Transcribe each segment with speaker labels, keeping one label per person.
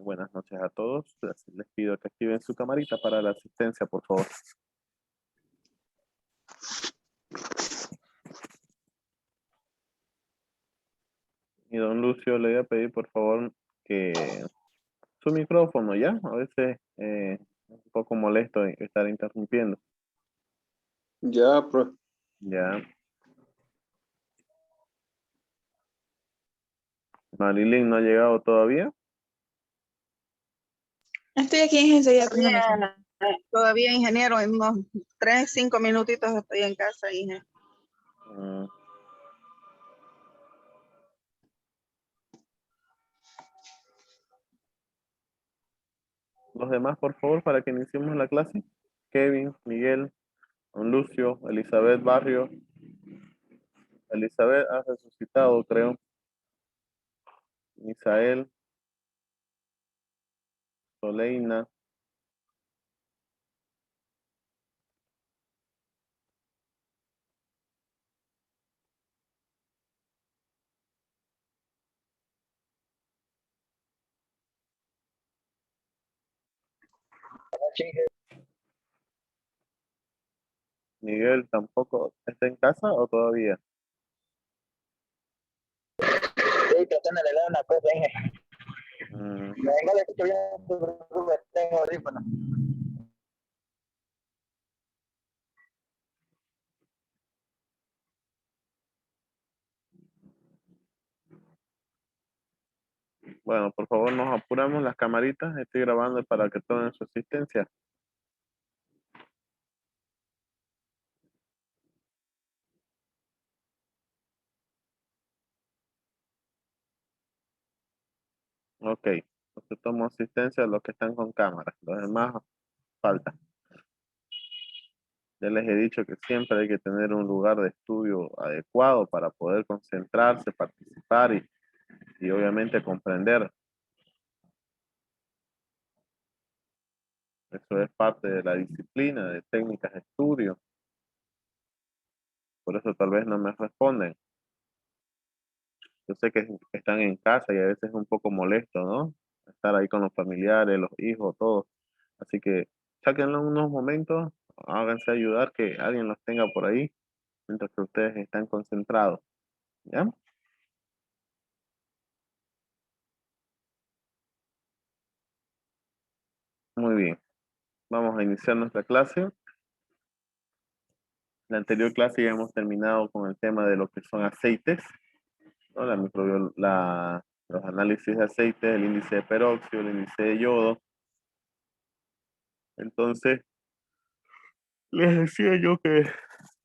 Speaker 1: Buenas noches a todos. Les pido que activen su camarita para la asistencia, por favor. Y don Lucio, le voy a pedir, por favor, que su micrófono, ¿ya? A veces es un poco molesto estar interrumpiendo.
Speaker 2: Ya, profe.
Speaker 1: Ya. Marilyn no ha llegado todavía.
Speaker 3: Estoy aquí enseguida. Todavía, ingeniero, en unos 3, 5 minutitos estoy en casa, ingeniero.
Speaker 1: Los demás, por favor, para que iniciemos la clase. Kevin, Miguel, don Lucio, Elizabeth Barrio. Elizabeth ha resucitado, creo. Misael, Soleina. Miguel tampoco está en casa o todavía.
Speaker 4: Sí, tratando de leer una cosa, vengo de que tengo audífonos.
Speaker 1: Bueno, por favor, nos apuramos las camaritas. Estoy grabando para que tomen su asistencia. Ok. Entonces tomo asistencia a los que están con cámara. Los demás faltan. Ya les he dicho que siempre hay que tener un lugar de estudio adecuado para poder concentrarse, participar y obviamente comprender. Eso es parte de la disciplina, de técnicas de estudio. Por eso tal vez no me responden. Yo sé que están en casa y a veces es un poco molesto, ¿no? Estar ahí con los familiares, los hijos, todos. Así que sáquenlo unos momentos, háganse ayudar que alguien los tenga por ahí mientras que ustedes están concentrados. ¿Ya? Muy bien. Vamos a iniciar nuestra clase. La anterior clase ya hemos terminado con el tema de lo que son aceites, ¿no? Los análisis de aceites, el índice de peróxido, el índice de yodo. Entonces, les decía yo que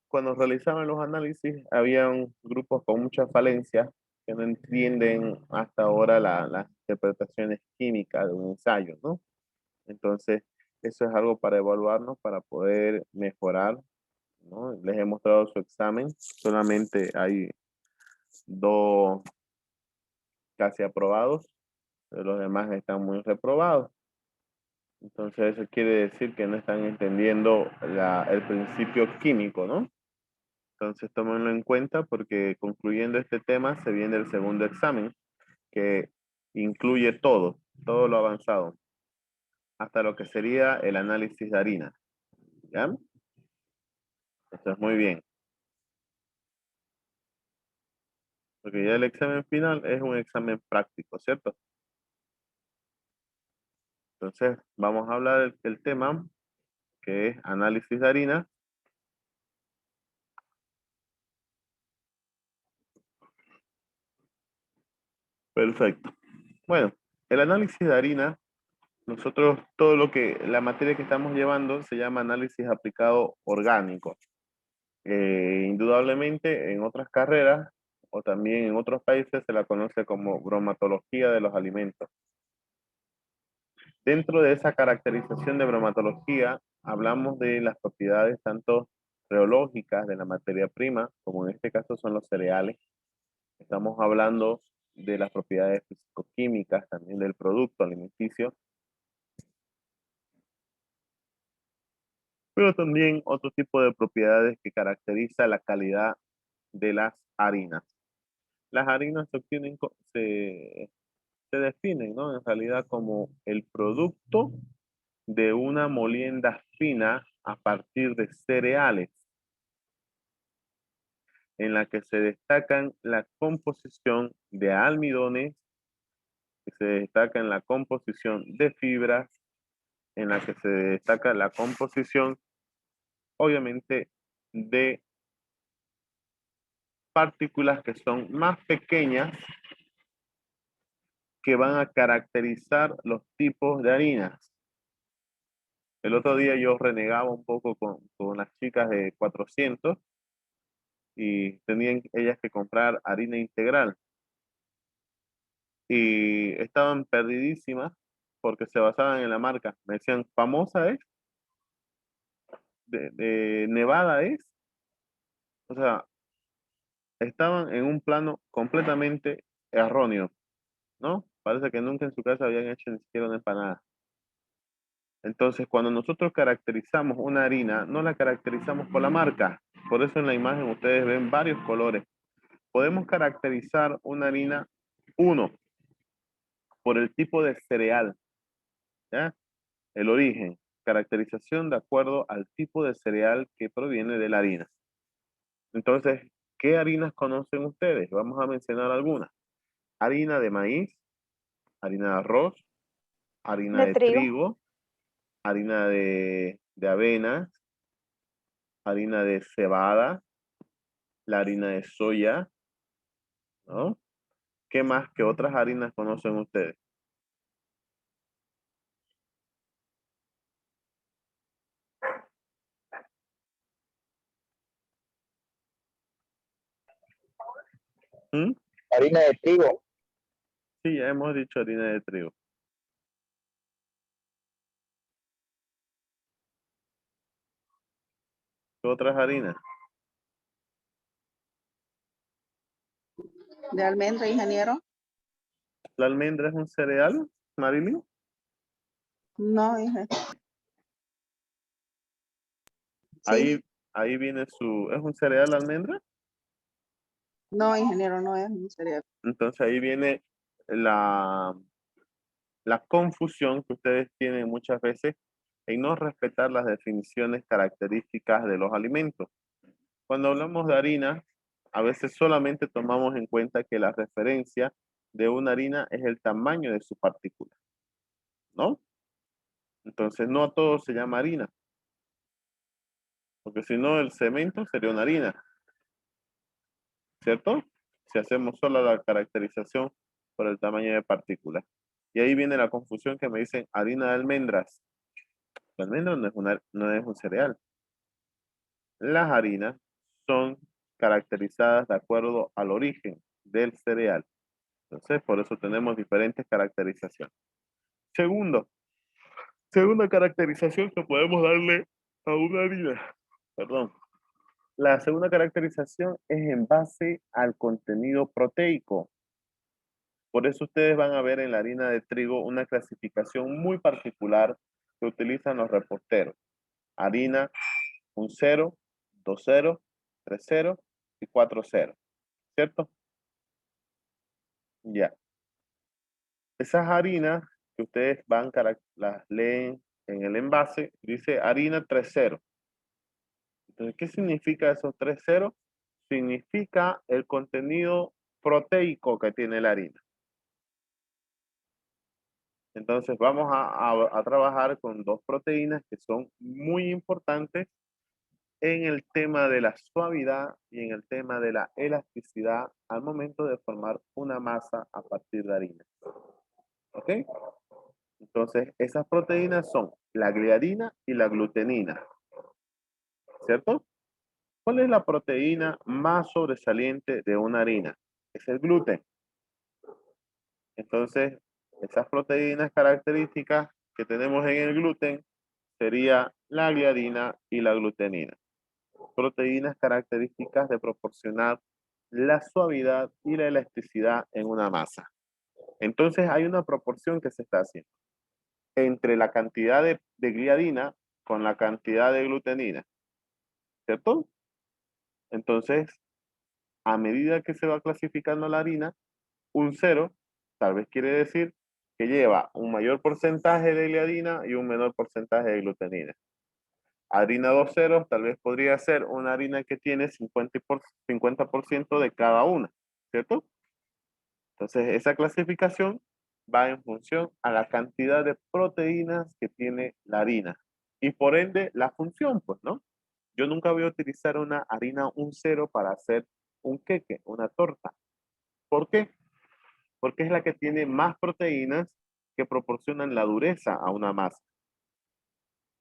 Speaker 1: cuando realizaban los análisis, habían grupos con muchas falencias que no entienden hasta ahora las interpretaciones químicas de un ensayo, ¿no? Entonces, eso es algo para evaluarnos, para poder mejorar, ¿no? Les he mostrado su examen, solamente hay 2 casi aprobados, pero los demás están muy reprobados. Entonces, eso quiere decir que no están entendiendo el principio químico, ¿no? Entonces, tómenlo en cuenta porque concluyendo este tema se viene el segundo examen que incluye todo lo avanzado, hasta lo que sería el análisis de harina. ¿Ya? Esto es muy bien. Porque ya el examen final es un examen práctico, ¿cierto? Entonces, vamos a hablar del tema que es análisis de harina. Perfecto. Bueno, el análisis de harina, nosotros la materia que estamos llevando se llama análisis aplicado orgánico. Indudablemente en otras carreras o también en otros países se la conoce como bromatología de los alimentos. Dentro de esa caracterización de bromatología hablamos de las propiedades tanto reológicas de la materia prima, como en este caso son los cereales. Estamos hablando de las propiedades físico-químicas también del producto alimenticio, pero también otro tipo de propiedades que caracteriza la calidad de las harinas. Las harinas se definen, ¿no? En realidad como el producto de una molienda fina a partir de cereales, en la que se destacan la composición de almidones, que se destaca en la composición de fibras, en la que se destaca la composición, obviamente, de partículas que son más pequeñas que van a caracterizar los tipos de harinas. El otro día yo renegaba un poco con las chicas de 400 y tenían ellas que comprar harina integral. Y estaban perdidísimas porque se basaban en la marca. Me decían, famosa es, de Nevada es. O sea, estaban en un plano completamente erróneo, ¿no? Parece que nunca en su casa habían hecho ni siquiera una empanada. Entonces, cuando nosotros caracterizamos una harina, no la caracterizamos por la marca. Por eso en la imagen ustedes ven varios colores. Podemos caracterizar una harina, uno, por el tipo de cereal, ¿ya? El origen, caracterización de acuerdo al tipo de cereal que proviene de la harina. Entonces, ¿qué harinas conocen ustedes? Vamos a mencionar algunas. Harina de maíz, harina de arroz, harina
Speaker 5: De
Speaker 1: de
Speaker 5: trigo.
Speaker 1: trigo, harina de avena, harina de cebada, la harina de soya, ¿no? ¿Qué más que otras harinas conocen ustedes? ¿Mm?
Speaker 4: Harina de trigo.
Speaker 1: Sí, ya hemos dicho harina de trigo. ¿Qué otras harinas?
Speaker 3: De almendra, ingeniero.
Speaker 1: ¿La almendra es un cereal, Marilyn?
Speaker 3: No, ingeniero.
Speaker 1: Ahí,
Speaker 3: Sí.
Speaker 1: ahí viene ¿es un cereal la almendra?
Speaker 3: No, ingeniero, no es un cereal.
Speaker 1: Entonces ahí viene la, la confusión que ustedes tienen muchas veces en no respetar las definiciones características de los alimentos. Cuando hablamos de harina, a veces solamente tomamos en cuenta que la referencia de una harina es el tamaño de su partícula, ¿no? Entonces no a todo se llama harina, porque si no el cemento sería una harina, ¿cierto? Si hacemos solo la caracterización por el tamaño de partículas. Y ahí viene la confusión que me dicen harina de almendras. La almendra no es un cereal. Las harinas son caracterizadas de acuerdo al origen del cereal. Entonces, por eso tenemos diferentes caracterizaciones. Segunda caracterización que podemos darle a una harina. Perdón. La segunda caracterización es en base al contenido proteico. Por eso ustedes van a ver en la harina de trigo una clasificación muy particular que utilizan los reporteros. Harina 1-0, 2-0, 3-0 y 4-0. ¿Cierto? Ya. Esas harinas que ustedes las leen en el envase, dice harina 3-0. Entonces, ¿qué significa esos 3-0? Significa el contenido proteico que tiene la harina. Entonces vamos a trabajar con dos proteínas que son muy importantes en el tema de la suavidad y en el tema de la elasticidad al momento de formar una masa a partir de harina. ¿Ok? Entonces esas proteínas son la gliadina y la glutenina. ¿Cierto? ¿Cuál es la proteína más sobresaliente de una harina? Es el gluten. Entonces, esas proteínas características que tenemos en el gluten sería la gliadina y la glutenina. Proteínas características de proporcionar la suavidad y la elasticidad en una masa. Entonces, hay una proporción que se está haciendo entre la cantidad de gliadina con la cantidad de glutenina. ¿Cierto? Entonces, a medida que se va clasificando la harina, 1-0 tal vez quiere decir que lleva un mayor porcentaje de gliadina y un menor porcentaje de glutenina. Harina 2.0 tal vez podría ser una harina que tiene 50% de cada una, ¿cierto? Entonces, esa clasificación va en función a la cantidad de proteínas que tiene la harina y por ende la función, pues, ¿no? Yo nunca voy a utilizar una harina 1.0 para hacer un queque, una torta. ¿Por qué? Porque es la que tiene más proteínas que proporcionan la dureza a una masa.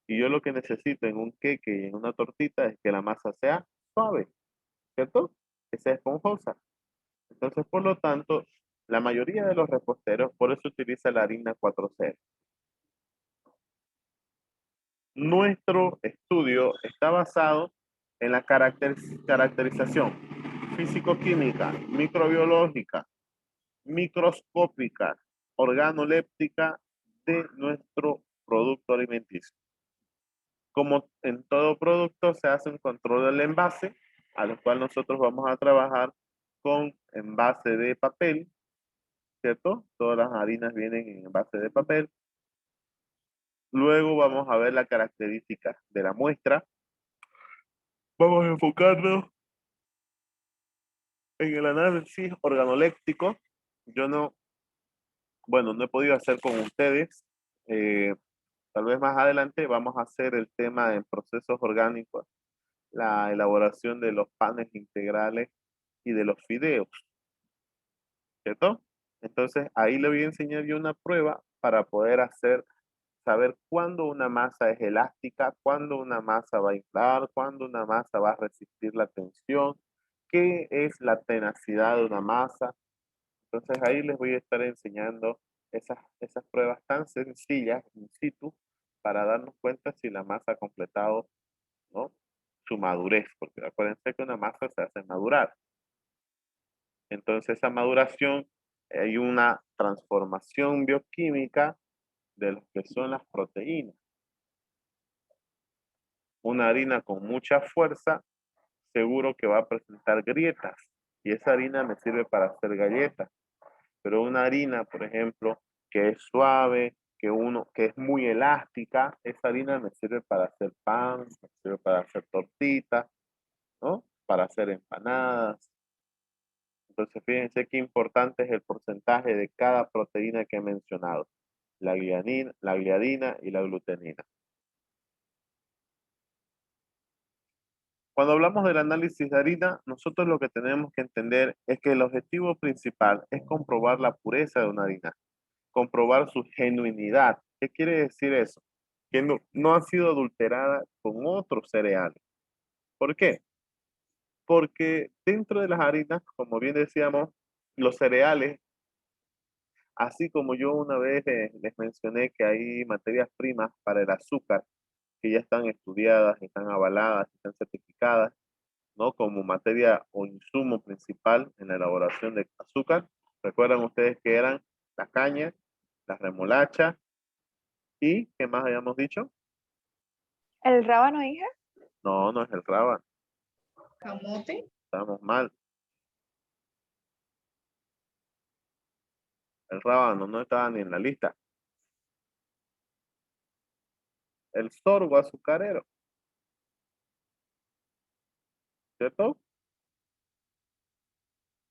Speaker 1: Y yo lo que necesito en un queque y en una tortita es que la masa sea suave, ¿cierto? Que sea esponjosa. Entonces, por lo tanto, la mayoría de los reposteros por eso utiliza la harina 4.0. Nuestro estudio está basado en la caracterización físico-química, microbiológica, microscópica, organoléptica de nuestro producto alimenticio. Como en todo producto, se hace un control del envase, a lo cual nosotros vamos a trabajar con envase de papel, ¿cierto? Todas las harinas vienen en envase de papel. Luego vamos a ver la característica de la muestra. Vamos a enfocarnos en el análisis organoléptico. Yo no, bueno, no he podido hacer con ustedes. Tal vez más adelante vamos a hacer el tema en procesos orgánicos, la elaboración de los panes integrales y de los fideos, ¿cierto? Entonces ahí le voy a enseñar yo una prueba para poder saber cuándo una masa es elástica, cuándo una masa va a inflar, cuándo una masa va a resistir la tensión, qué es la tenacidad de una masa. Entonces ahí les voy a estar enseñando esas pruebas tan sencillas in situ para darnos cuenta si la masa ha completado, ¿no?, su madurez, porque acuérdense que una masa se hace madurar. Entonces esa maduración, hay una transformación bioquímica de lo que son las proteínas. Una harina con mucha fuerza, seguro que va a presentar grietas y esa harina me sirve para hacer galletas. Pero una harina, por ejemplo, que es suave, que es muy elástica, esa harina me sirve para hacer pan, me sirve para hacer tortitas, ¿no? Para hacer empanadas. Entonces, fíjense qué importante es el porcentaje de cada proteína que he mencionado. La gliadina y la glutenina. Cuando hablamos del análisis de harina, nosotros lo que tenemos que entender es que el objetivo principal es comprobar la pureza de una harina, comprobar su genuinidad. ¿Qué quiere decir eso? Que no ha sido adulterada con otros cereales. ¿Por qué? Porque dentro de las harinas, como bien decíamos, los cereales, así como yo una vez les mencioné que hay materias primas para el azúcar que ya están estudiadas, están avaladas, están certificadas, ¿no?, como materia o insumo principal en la elaboración de azúcar. ¿Recuerdan ustedes que eran la caña, la remolacha y qué más habíamos dicho?
Speaker 5: ¿El rábano, hija?
Speaker 1: No, no es el rábano,
Speaker 5: Camote.
Speaker 1: estamos mal. El rábano no estaba ni en la lista. El sorgo azucarero, ¿cierto?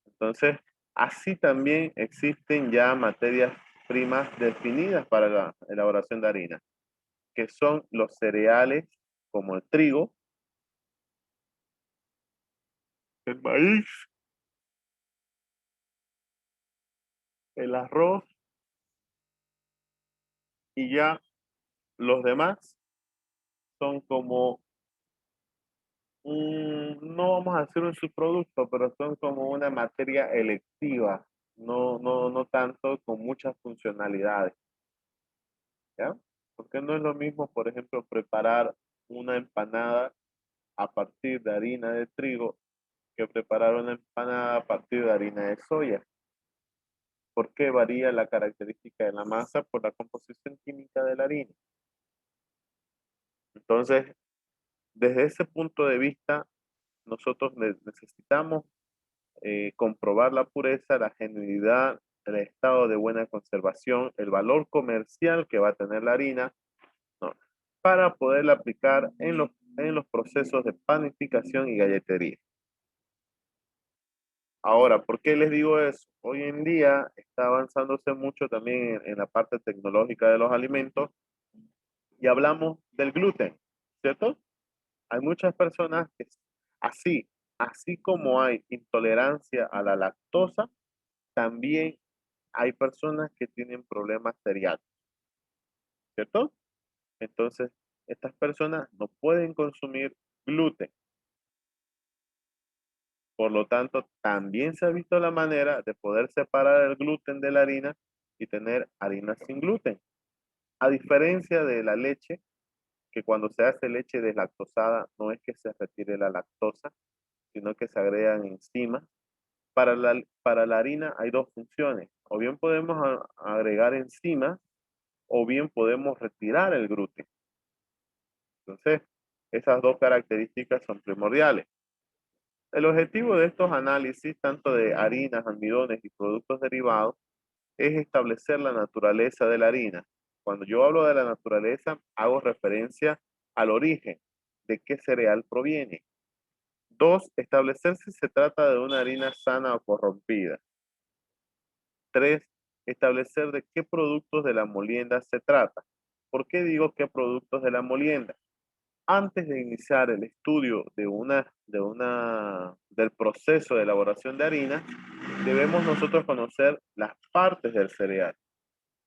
Speaker 1: Entonces, así también existen ya materias primas definidas para la elaboración de harina, que son los cereales como el trigo, el maíz, el arroz y ya los demás son como no vamos a decir un subproducto, pero son como una materia electiva, no tanto con muchas funcionalidades, ¿ya? Porque no es lo mismo, por ejemplo, preparar una empanada a partir de harina de trigo que preparar una empanada a partir de harina de soya. ¿Por qué varía la característica de la masa? Por la composición química de la harina. Entonces, desde ese punto de vista, nosotros necesitamos comprobar la pureza, la genuinidad el estado de buena conservación, el valor comercial que va a tener la harina, ¿no? Para poderla aplicar en los procesos de panificación y galletería. Ahora, ¿por qué les digo eso? Hoy en día está avanzándose mucho también en la parte tecnológica de los alimentos y hablamos del gluten, ¿cierto? Hay muchas personas que así como hay intolerancia a la lactosa, también hay personas que tienen problemas celíacos, ¿cierto? Entonces, estas personas no pueden consumir gluten. Por lo tanto, también se ha visto la manera de poder separar el gluten de la harina y tener harina sin gluten. A diferencia de la leche, que cuando se hace leche deslactosada no es que se retire la lactosa, sino que se agregan enzimas. Para la harina hay dos funciones. O bien podemos agregar enzimas o bien podemos retirar el gluten. Entonces, esas dos características son primordiales. El objetivo de estos análisis, tanto de harinas, almidones y productos derivados, es establecer la naturaleza de la harina. Cuando yo hablo de la naturaleza, hago referencia al origen, de qué cereal proviene. 2, establecer si se trata de una harina sana o corrompida. 3, establecer de qué productos de la molienda se trata. ¿Por qué digo qué productos de la molienda? Antes de iniciar el estudio del proceso de elaboración de harina, debemos nosotros conocer las partes del cereal,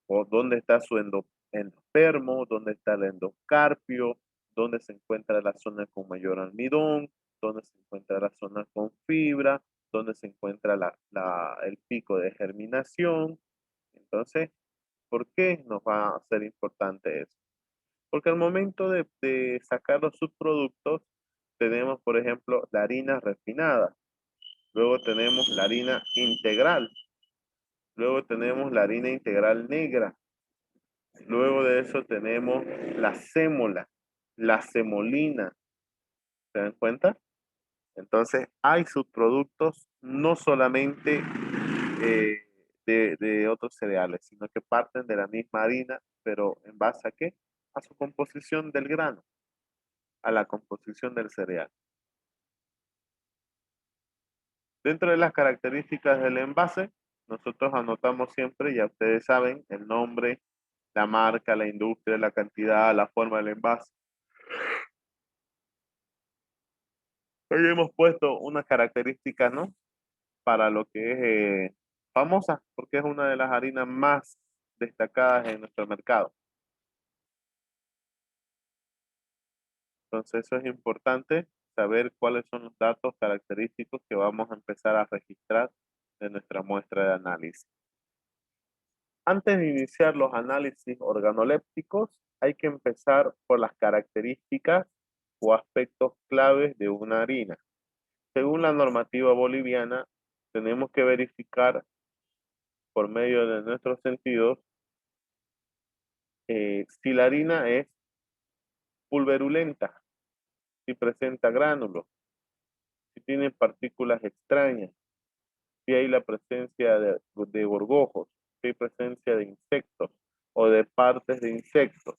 Speaker 1: o dónde está su endospermo, dónde está el endocarpio, dónde se encuentra la zona con mayor almidón, dónde se encuentra la zona con fibra, dónde se encuentra el pico de germinación. Entonces, ¿por qué nos va a ser importante eso? Porque al momento de sacar los subproductos, tenemos, por ejemplo, la harina refinada, luego tenemos la harina integral, luego tenemos la harina integral negra, luego de eso tenemos la sémola, la semolina, ¿se dan cuenta? Entonces, hay subproductos no solamente de otros cereales, sino que parten de la misma harina, pero ¿en base a qué? A su composición del grano, a la composición del cereal. Dentro de las características del envase, nosotros anotamos siempre, ya ustedes saben, el nombre, la marca, la industria, la cantidad, la forma del envase. Hoy hemos puesto unas características, ¿no? Para lo que es famosa, porque es una de las harinas más destacadas en nuestro mercado. Entonces, eso es importante, saber cuáles son los datos característicos que vamos a empezar a registrar de nuestra muestra de análisis. Antes de iniciar los análisis organolépticos, hay que empezar por las características o aspectos claves de una harina. Según la normativa boliviana, tenemos que verificar por medio de nuestros sentidos si la harina es pulverulenta, si presenta gránulos, si tiene partículas extrañas, si hay la presencia de gorgojos, si hay presencia de insectos o de partes de insectos,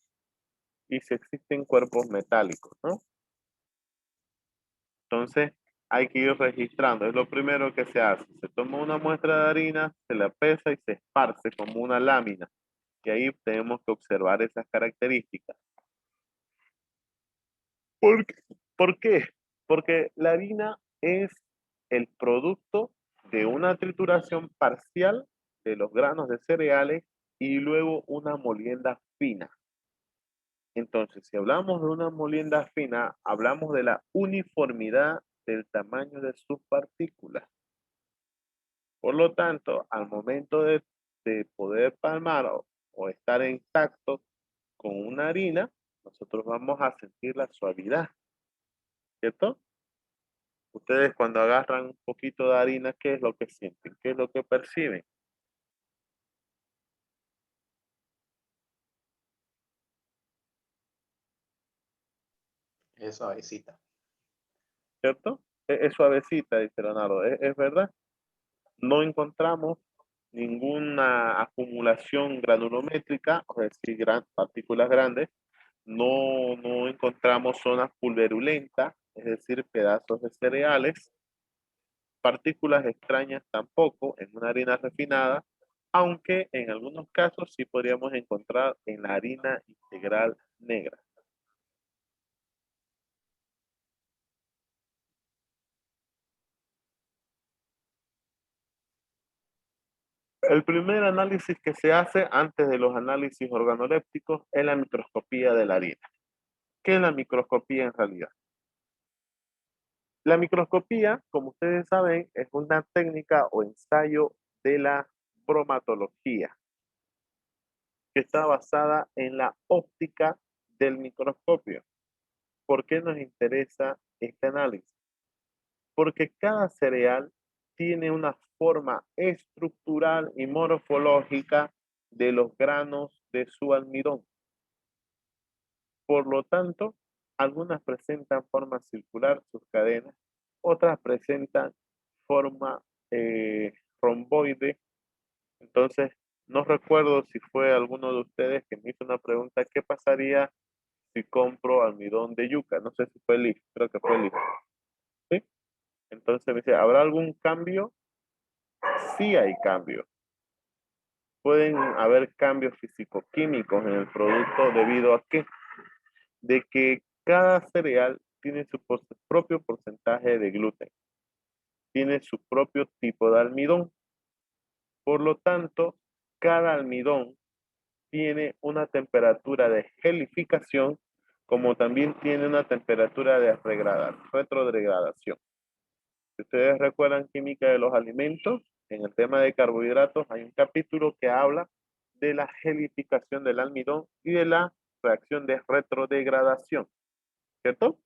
Speaker 1: y si existen cuerpos metálicos, ¿no? Entonces, hay que ir registrando. Es lo primero que se hace. Se toma una muestra de harina, se la pesa y se esparce como una lámina. Y ahí tenemos que observar esas características. ¿Por qué? ¿Por qué? Porque la harina es el producto de una trituración parcial de los granos de cereales y luego una molienda fina. Entonces, si hablamos de una molienda fina, hablamos de la uniformidad del tamaño de sus partículas. Por lo tanto, al momento de poder palmar o estar en tacto con una harina, nosotros vamos a sentir la suavidad, ¿cierto? Ustedes cuando agarran un poquito de harina, ¿qué es lo que sienten? ¿Qué es lo que perciben?
Speaker 2: Es suavecita.
Speaker 1: ¿Cierto? Es suavecita, dice Leonardo. Es verdad. No encontramos ninguna acumulación granulométrica, es decir, partículas grandes. No encontramos zonas pulverulentas, es decir, pedazos de cereales. Partículas extrañas tampoco en una harina refinada, aunque en algunos casos sí podríamos encontrar en la harina integral negra. El primer análisis que se hace antes de los análisis organolépticos es la microscopía de la harina. ¿Qué es la microscopía en realidad? La microscopía, como ustedes saben, es una técnica o ensayo de la bromatología que está basada en la óptica del microscopio. ¿Por qué nos interesa este análisis? Porque cada cereal tiene una forma estructural y morfológica de los granos de su almidón. Por lo tanto, algunas presentan forma circular, sus cadenas, otras presentan forma romboide. Entonces, no recuerdo si fue alguno de ustedes que me hizo una pregunta, ¿qué pasaría si compro almidón de yuca? No sé si fue Liz, creo que fue Liz. ¿Sí? Entonces me dice, ¿habrá algún cambio? Sí hay cambio. Pueden haber cambios físico-químicos en el producto debido a qué? De que cada cereal tiene su propio porcentaje de gluten, tiene su propio tipo de almidón. Por lo tanto, cada almidón tiene una temperatura de gelificación, como también tiene una temperatura de retrodegradación. Si ustedes recuerdan química de los alimentos, en el tema de carbohidratos hay un capítulo que habla de la gelificación del almidón y de la reacción de retrodegradación, ¿cierto?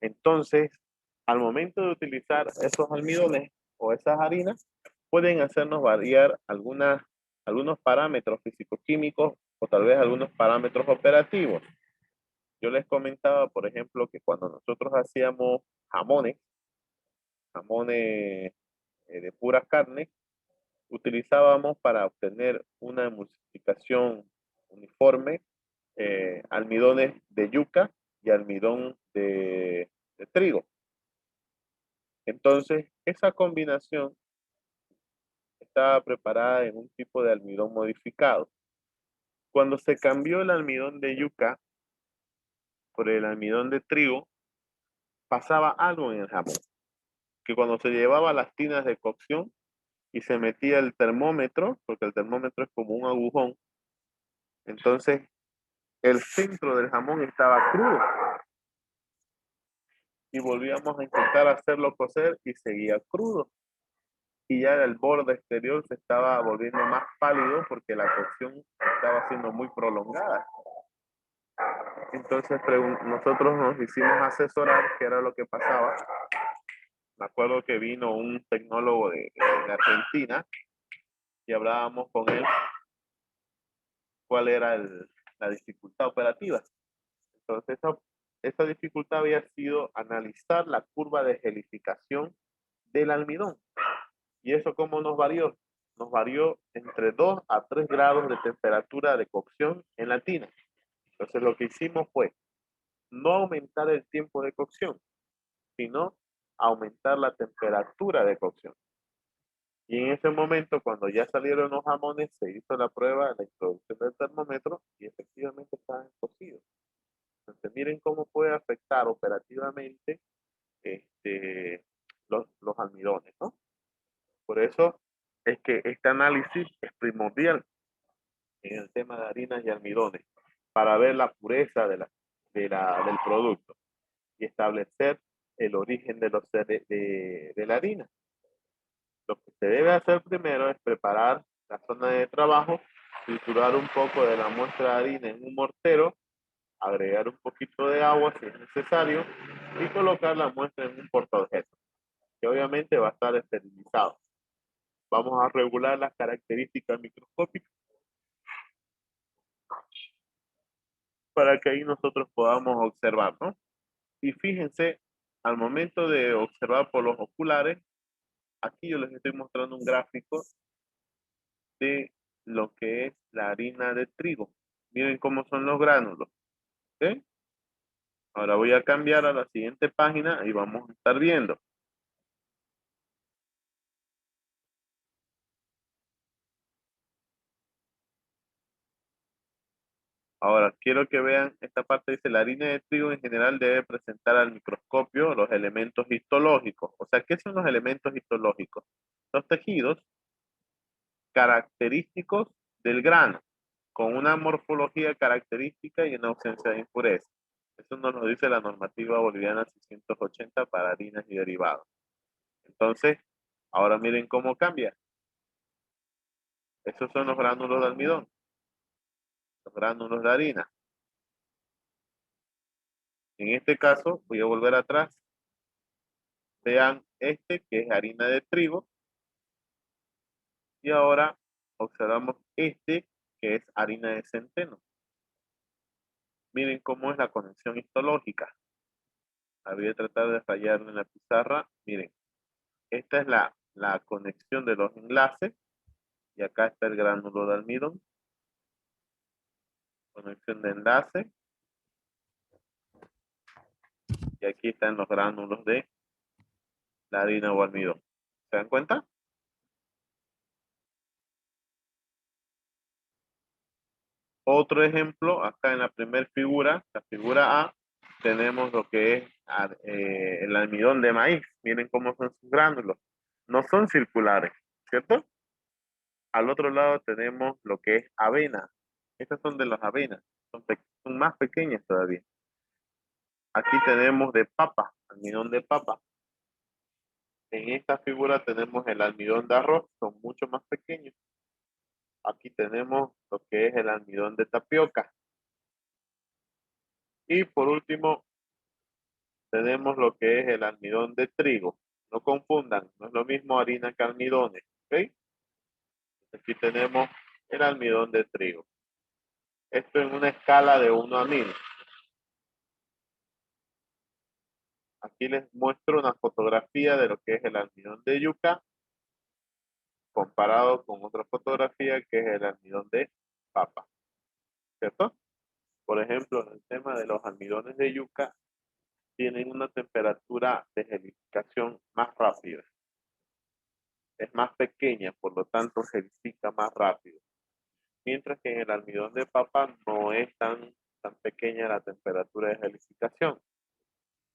Speaker 1: Entonces, al momento de utilizar esos almidones o esas harinas, pueden hacernos variar algunos parámetros físico-químicos o tal vez algunos parámetros operativos. Yo les comentaba, por ejemplo, que cuando nosotros hacíamos jamones de pura carne, utilizábamos para obtener una emulsificación uniforme almidones de yuca y almidón de trigo. Entonces, esa combinación estaba preparada en un tipo de almidón modificado. Cuando se cambió el almidón de yuca por el almidón de trigo, pasaba algo en el jamón, que cuando se llevaba a las tinas de cocción y se metía el termómetro, porque el termómetro es como un agujón, entonces el centro del jamón estaba crudo y volvíamos a intentar hacerlo cocer y seguía crudo. Y ya el borde exterior se estaba volviendo más pálido porque la cocción estaba siendo muy prolongada. Entonces nosotros nos hicimos asesorar qué era lo que pasaba. Me acuerdo que vino un tecnólogo de Argentina y hablábamos con él cuál era la dificultad operativa. Entonces esa dificultad había sido analizar la curva de gelificación del almidón. ¿Y eso cómo nos varió? Nos varió entre 2 a 3 grados de temperatura de cocción en la tina. Entonces lo que hicimos fue no aumentar el tiempo de cocción, sino aumentar la temperatura de cocción. Y en ese momento, cuando ya salieron los jamones, se hizo la prueba, la introducción del termómetro y efectivamente estaban cocidos. Entonces miren cómo puede afectar operativamente los almidones, ¿no? Por eso es que este análisis es primordial en el tema de harinas y almidones para ver la pureza del producto y establecer el origen de la harina. Lo que se debe hacer primero es preparar la zona de trabajo, triturar un poco de la muestra de harina en un mortero, agregar un poquito de agua si es necesario y colocar la muestra en un portaobjetos, que obviamente va a estar esterilizado. Vamos a regular las características microscópicas para que ahí nosotros podamos observar, ¿no? Y fíjense, al momento de observar por los oculares, Aquí yo les estoy mostrando un gráfico de lo que es la harina de trigo. Miren cómo son los gránulos. ¿Ok? Ahora voy a cambiar a la siguiente página y vamos a estar viendo. Ahora, quiero que vean esta parte, dice la harina de trigo en general debe presentar al microscopio los elementos histológicos. O sea, ¿qué son los elementos histológicos? Los tejidos característicos del grano, con una morfología característica y una ausencia de impureza. Eso nos lo dice la normativa boliviana 680 para harinas y derivados. Entonces, ahora miren cómo cambia. Esos son los gránulos de almidón, los gránulos de harina. En este caso, voy a volver atrás. Vean este que es harina de trigo. Y ahora observamos este que es harina de centeno. Miren cómo es la conexión histológica. Voy a tratar de rayarlo en la pizarra. Miren, esta es la conexión de los enlaces. Y acá está el gránulo de almidón. Conexión de enlace. Y aquí están los gránulos de la harina o almidón. ¿Se dan cuenta? Otro ejemplo, acá en la primera figura, la figura A, tenemos lo que es el almidón de maíz. Miren cómo son sus gránulos. No son circulares, ¿cierto? Al otro lado tenemos lo que es avena. Estas son de las avenas. Son más pequeñas todavía. Aquí tenemos de papa, almidón de papa. En esta figura tenemos el almidón de arroz, son mucho más pequeños. Aquí tenemos lo que es el almidón de tapioca. Y por último, tenemos lo que es el almidón de trigo. No confundan, no es lo mismo harina que almidones. ¿Ok? Aquí tenemos el almidón de trigo. Esto en una escala de 1 a 1000. Aquí les muestro una fotografía de lo que es el almidón de yuca comparado con otra fotografía que es el almidón de papa. ¿Cierto? Por ejemplo, en el tema de los almidones de yuca, tienen una temperatura de gelificación más rápida. Es más pequeña, por lo tanto gelifica más rápido. Mientras que en el almidón de papa no es tan pequeña la temperatura de gelificación.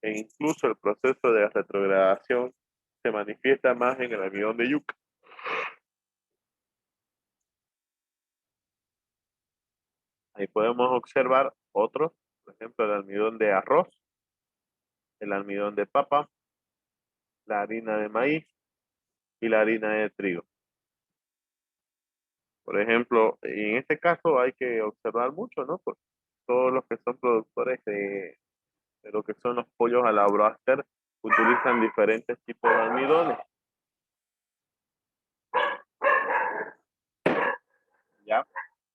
Speaker 1: E incluso el proceso de retrogradación se manifiesta más en el almidón de yuca. Ahí podemos observar otros, por ejemplo, el almidón de arroz, el almidón de papa, la harina de maíz y la harina de trigo. Por ejemplo, en este caso hay que observar mucho, ¿no? Porque todos los que son productores de lo que son los pollos a la broster utilizan diferentes tipos de almidones. ¿Ya?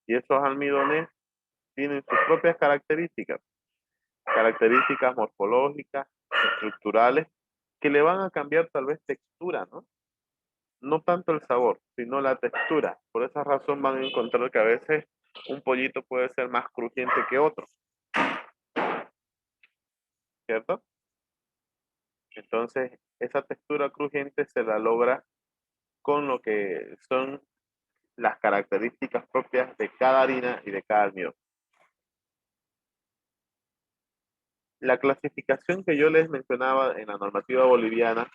Speaker 1: Y esos almidones tienen sus propias características morfológicas, estructurales, que le van a cambiar tal vez textura, ¿no? No tanto el sabor, sino la textura. Por esa razón van a encontrar que a veces un pollito puede ser más crujiente que otro, ¿cierto? Entonces, esa textura crujiente se la logra con lo que son las características propias de cada harina y de cada almidón. La clasificación que yo les mencionaba en la normativa boliviana,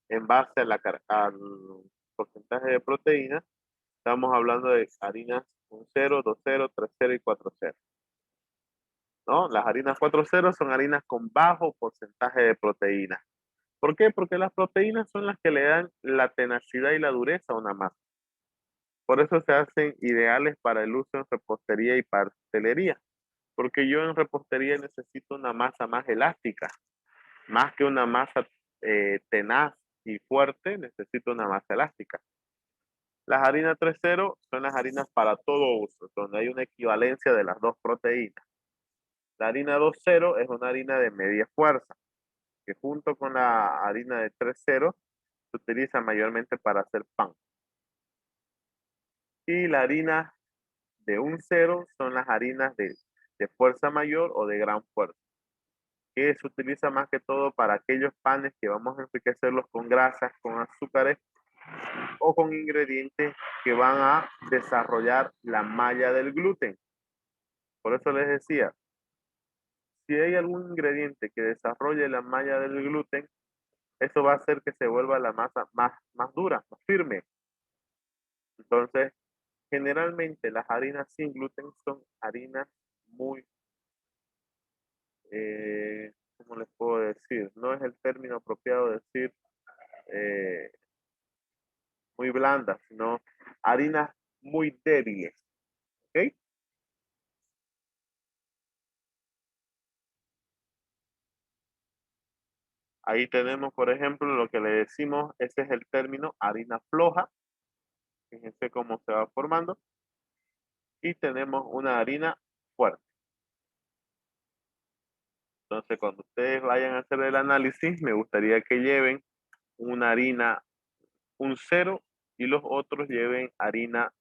Speaker 1: en base al porcentaje de proteína, estamos hablando de harinas 1,0, 2,0, 3,0 y 4,0. ¿No? Las harinas 4,0 son harinas con bajo porcentaje de proteína. ¿Por qué? Porque las proteínas son las que le dan la tenacidad y la dureza a una masa. Por eso se hacen ideales para el uso en repostería y pastelería. Porque yo en repostería necesito una masa más elástica. Más que una masa tenaz y fuerte, necesito una masa elástica. Las harinas 3,0 son las harinas para todo uso, donde hay una equivalencia de las dos proteínas. La harina 2,0 es una harina de media fuerza, que junto con la harina de 3,0 se utiliza mayormente para hacer pan. Y la harina de un 0 son las harinas de fuerza mayor o de gran fuerza, que se utiliza más que todo para aquellos panes que vamos a enriquecerlos con grasas, con azúcares o con ingredientes que van a desarrollar la malla del gluten. Por eso les decía, si hay algún ingrediente que desarrolle la malla del gluten, eso va a hacer que se vuelva la masa más dura, más firme. Entonces, generalmente las harinas sin gluten son harinas muy, ¿cómo les puedo decir? No es el término apropiado decir eh, muy blandas, sino harinas muy débiles. ¿Ok? Ahí tenemos, por ejemplo, lo que le decimos, ese es el término harina floja. Fíjense cómo se va formando. Y tenemos una harina fuerte. Entonces, cuando ustedes vayan a hacer el análisis, me gustaría que lleven una harina, un 0, y los otros lleven harina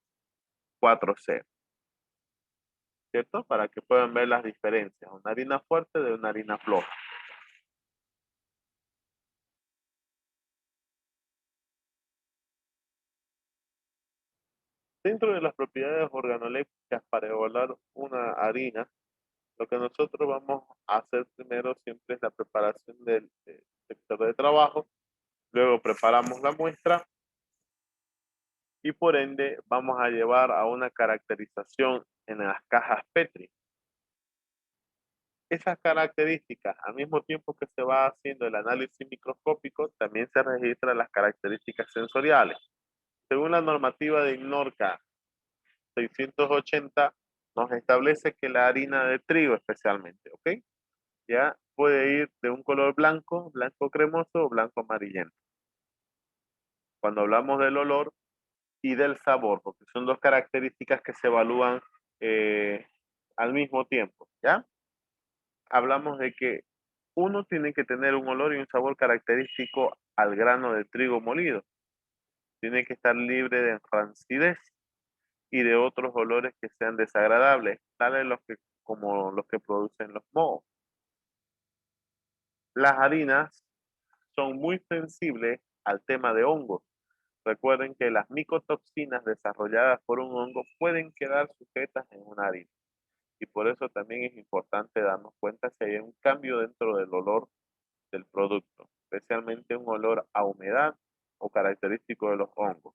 Speaker 1: 4-0. ¿Cierto? Para que puedan ver las diferencias. Una harina fuerte de una harina floja. Dentro de las propiedades organolépticas para evaluar una harina, lo que nosotros vamos a hacer primero siempre es la preparación del sector de trabajo. Luego preparamos la muestra y por ende vamos a llevar a una caracterización en las cajas Petri. Esas características, al mismo tiempo que se va haciendo el análisis microscópico, también se registran las características sensoriales. Según la normativa de INNORCA 680, nos establece que la harina de trigo especialmente, ¿ok? Ya puede ir de un color blanco, blanco cremoso o blanco amarillento. Cuando hablamos del olor y del sabor, porque son dos características que se evalúan al mismo tiempo, ¿ya? Hablamos de que uno tiene que tener un olor y un sabor característico al grano de trigo molido. Tiene que estar libre de rancidez y de otros olores que sean desagradables, tales como los que producen los mohos. Las harinas son muy sensibles al tema de hongos. Recuerden que las micotoxinas desarrolladas por un hongo pueden quedar sujetas en una harina. Y por eso también es importante darnos cuenta si hay un cambio dentro del olor del producto, especialmente un olor a humedad o característico de los hongos.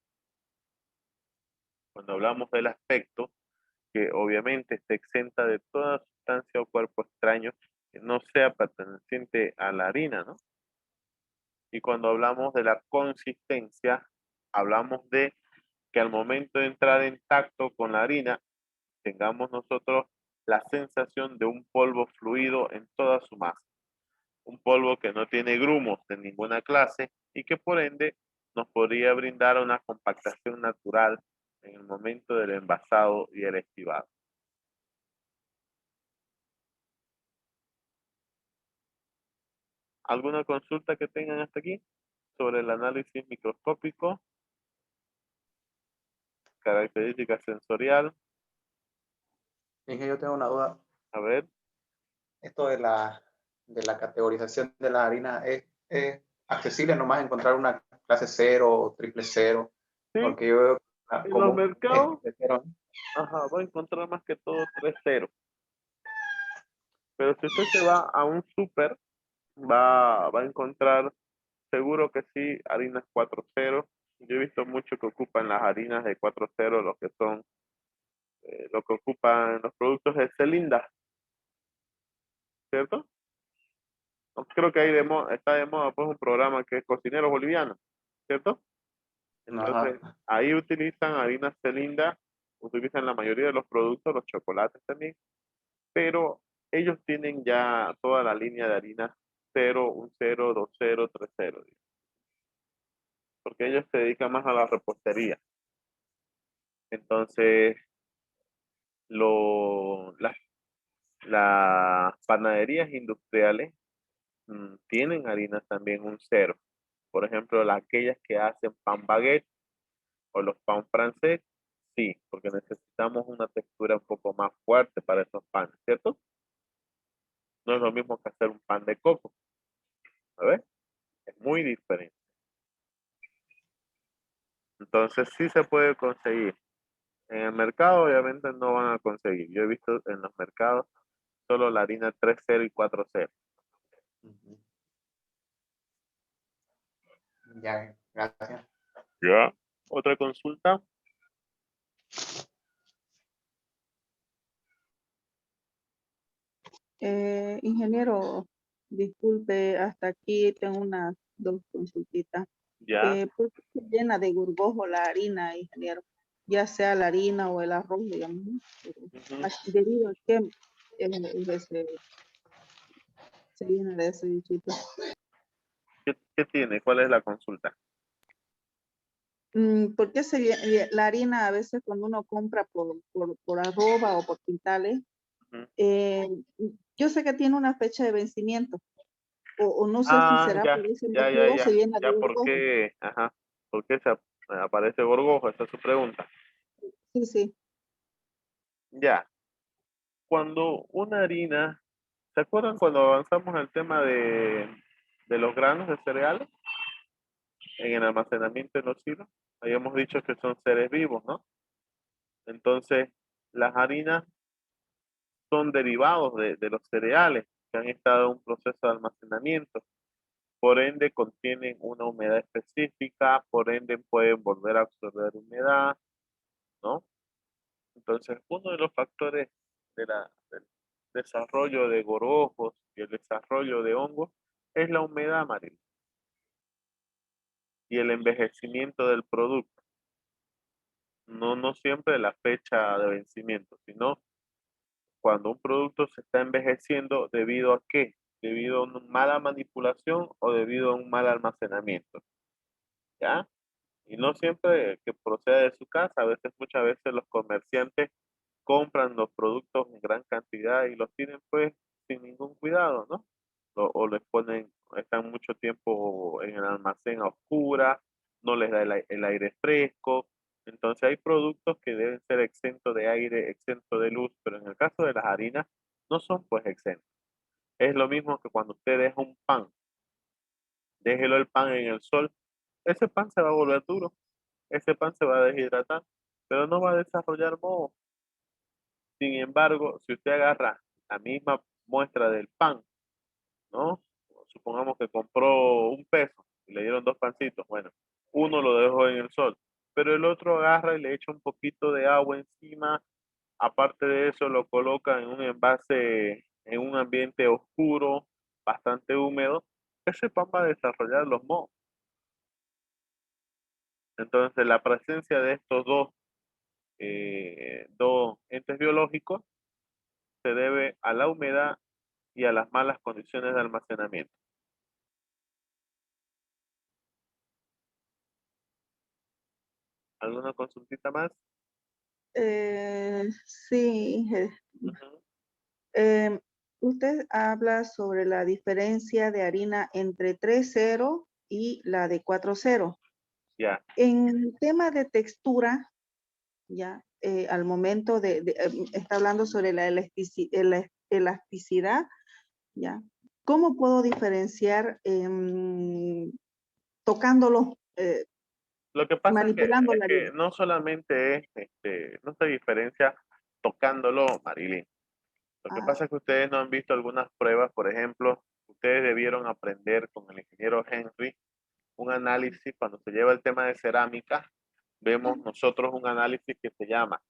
Speaker 1: Cuando hablamos del aspecto, que obviamente esté exenta de toda sustancia o cuerpo extraño que no sea perteneciente a la harina, ¿no? Y cuando hablamos de la consistencia, hablamos de que al momento de entrar en tacto con la harina, tengamos nosotros la sensación de un polvo fluido en toda su masa. Un polvo que no tiene grumos de ninguna clase y que por ende nos podría brindar una compactación natural en el momento del envasado y el estibado. ¿Alguna consulta que tengan hasta aquí sobre el análisis microscópico? Característica sensorial.
Speaker 6: Dije, yo tengo una duda.
Speaker 1: A ver.
Speaker 6: Esto de la categorización de la harina es accesible nomás encontrar una clase 0 o triple 0,
Speaker 1: Sí,
Speaker 6: porque yo veo
Speaker 1: en
Speaker 6: como
Speaker 1: los mercados,
Speaker 6: triple 0.
Speaker 1: ajá, va a encontrar más que todo 3-0. Pero si usted se va a un súper, va a encontrar seguro que sí harinas 4-0. Yo he visto mucho que ocupan las harinas de 4-0, lo que son, lo que ocupan los productos de Celinda, ¿cierto? Creo que está de moda pues un programa que es Cocineros Bolivianos, ¿cierto? Entonces,
Speaker 6: Ajá.
Speaker 1: ahí utilizan harinas Celinda, utilizan la mayoría de los productos, los chocolates también, pero ellos tienen ya toda la línea de harinas 0, 1-0, 2-0, 3-0, porque ellos se dedican más a la repostería. Entonces, las panaderías industriales tienen harinas también 1-0, Por ejemplo, aquellas que hacen pan baguette o los pan francés, sí, porque necesitamos una textura un poco más fuerte para esos panes, ¿cierto? No es lo mismo que hacer un pan de coco, ¿sabes? Es muy diferente. Entonces sí se puede conseguir. En el mercado obviamente no van a conseguir. Yo he visto en los mercados solo la harina 3.0 y 4.0.
Speaker 6: Ujú. Ya, gracias.
Speaker 1: ¿Ya? ¿Otra consulta?
Speaker 3: Ingeniero, disculpe, hasta aquí tengo unas dos consultitas.
Speaker 1: ¿Ya?
Speaker 3: ¿Por qué se llena de gorgojo la harina, ingeniero? Ya sea la harina o el arroz, digamos, ¿no?
Speaker 1: Ujú.
Speaker 3: ¿Debido a qué se llena de ese bichito?
Speaker 1: ¿Qué tiene? ¿Cuál es la consulta?
Speaker 3: ¿Por qué la harina a veces cuando uno compra por arroba o por quintales,
Speaker 1: Ujú.
Speaker 3: yo sé que tiene una fecha de vencimiento, o no sé si
Speaker 1: Ah,
Speaker 3: será por
Speaker 1: ya,
Speaker 3: ese
Speaker 1: ya, ya,
Speaker 3: motivo se
Speaker 1: ya.
Speaker 3: llena de
Speaker 1: Ya, ¿por
Speaker 3: gorgojo?
Speaker 1: qué? Ajá. ¿Por qué aparece gorgojo? Esa es su pregunta.
Speaker 3: Sí, sí.
Speaker 1: Ya. Cuando una harina, ¿se acuerdan cuando avanzamos el tema de los granos de cereales en el almacenamiento en los silos? Habíamos dicho que son seres vivos, ¿no? Entonces, las harinas son derivados de los cereales que han estado en un proceso de almacenamiento. Por ende, contienen una humedad específica, por ende, pueden volver a absorber humedad, ¿no? Entonces, uno de los factores del desarrollo de gorgojos y el desarrollo de hongos es la humedad marina y el envejecimiento del producto. No, no siempre la fecha de vencimiento, sino cuando un producto se está envejeciendo debido a qué, debido a una mala manipulación o debido a un mal almacenamiento, ¿ya? Y no siempre que proceda de su casa, muchas veces los comerciantes compran los productos en gran cantidad y los tienen pues sin ningún cuidado, ¿no? O les ponen, están mucho tiempo en el almacén a oscuras, no les da el aire fresco. Entonces hay productos que deben ser exentos de aire, exentos de luz, pero en el caso de las harinas no son pues exentos. Es lo mismo que cuando usted deja un pan, déjelo el pan en el sol, ese pan se va a volver duro, ese pan se va a deshidratar, pero no va a desarrollar moho. Sin embargo, si usted agarra la misma muestra del pan, ¿no? Supongamos que compró un peso y le dieron dos pancitos. Bueno, uno lo dejó en el sol, pero el otro agarra y le echa un poquito de agua encima. Aparte de eso, lo coloca en un envase, en un ambiente oscuro, bastante húmedo. Ese pan va a desarrollar los mohos. Entonces, la presencia de estos dos entes biológicos se debe a la humedad y a las malas condiciones de almacenamiento. ¿Alguna consultita más?
Speaker 3: Sí.
Speaker 1: Ujú.
Speaker 3: Eh, usted habla sobre la diferencia de harina entre 3.0 y la de 4.0.
Speaker 1: Ya,
Speaker 3: En el tema de textura, ya, al momento está hablando sobre la elasticidad, ya. ¿Cómo puedo diferenciar tocándolo,
Speaker 1: lo que pasa
Speaker 3: manipulando
Speaker 1: es
Speaker 3: la
Speaker 1: que
Speaker 3: harina?
Speaker 1: no solamente no se diferencia tocándolo, Marilyn. Lo que
Speaker 3: Ah,
Speaker 1: pasa es que ustedes no han visto algunas pruebas, por ejemplo, ustedes debieron aprender con el ingeniero Henry un análisis cuando se lleva el tema de cerámica, vemos nosotros un análisis que se llama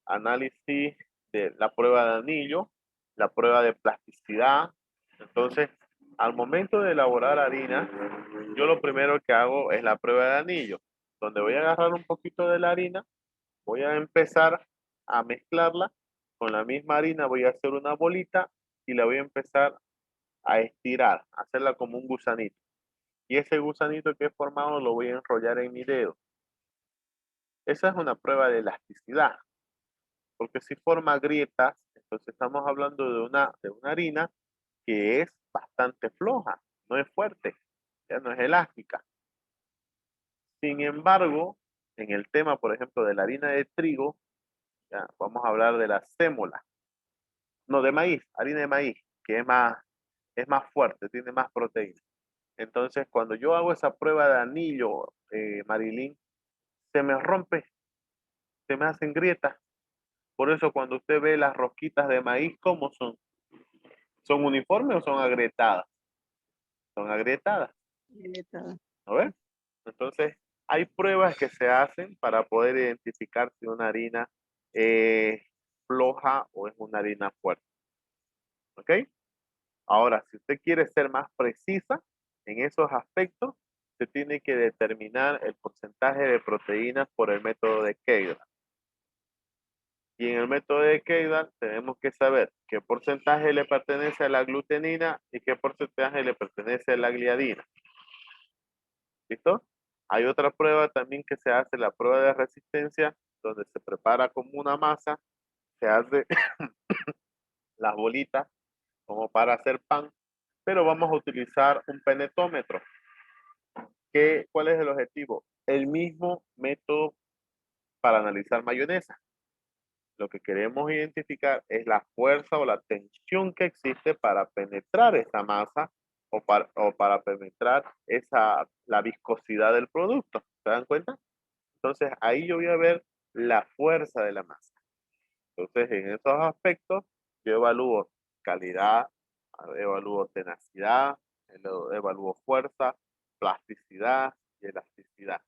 Speaker 1: análisis de la prueba de anillo, la prueba de plasticidad. Entonces, al momento de elaborar harina, yo lo primero que hago es la prueba de anillo, donde voy a agarrar un poquito de la harina, voy a empezar a mezclarla con la misma harina, voy a hacer una bolita y la voy a empezar a estirar, a hacerla como un gusanito. Y ese gusanito que he formado lo voy a enrollar en mi dedo. Esa es una prueba de elasticidad, porque si forma grietas, entonces estamos hablando de una harina que es bastante floja, no es fuerte, ya no es elástica. Sin embargo, en el tema, por ejemplo, de la harina de trigo, ya, vamos a hablar de la sémola. No, de maíz, harina de maíz, que es más fuerte, tiene más proteína. Entonces, cuando yo hago esa prueba de anillo, Marilyn, se me rompe, se me hacen grietas. Por eso cuando usted ve las rosquitas de maíz, ¿cómo son? ¿Son uniformes o son agrietadas? Son agrietadas, ¿no ves? Entonces, hay pruebas que se hacen para poder identificar si una harina es floja o es una harina fuerte. ¿Ok? Ahora, si usted quiere ser más precisa en esos aspectos, se tiene que determinar el porcentaje de proteínas por el método de Kegel. Y en el método de Kegel tenemos que saber qué porcentaje le pertenece a la glutenina y qué porcentaje le pertenece a la gliadina. ¿Listo? Hay otra prueba también que se hace, la prueba de resistencia, donde se prepara como una masa, se hace las bolitas como para hacer pan, pero vamos a utilizar un penetómetro. ¿Cuál es el objetivo? El mismo método para analizar mayonesa. Lo que queremos identificar es la fuerza o la tensión que existe para penetrar esa masa o para penetrar la viscosidad del producto. ¿Se dan cuenta? Entonces ahí yo voy a ver la fuerza de la masa. Entonces en esos aspectos yo evalúo calidad, evalúo tenacidad, evalúo fuerza, plasticidad y elasticidad.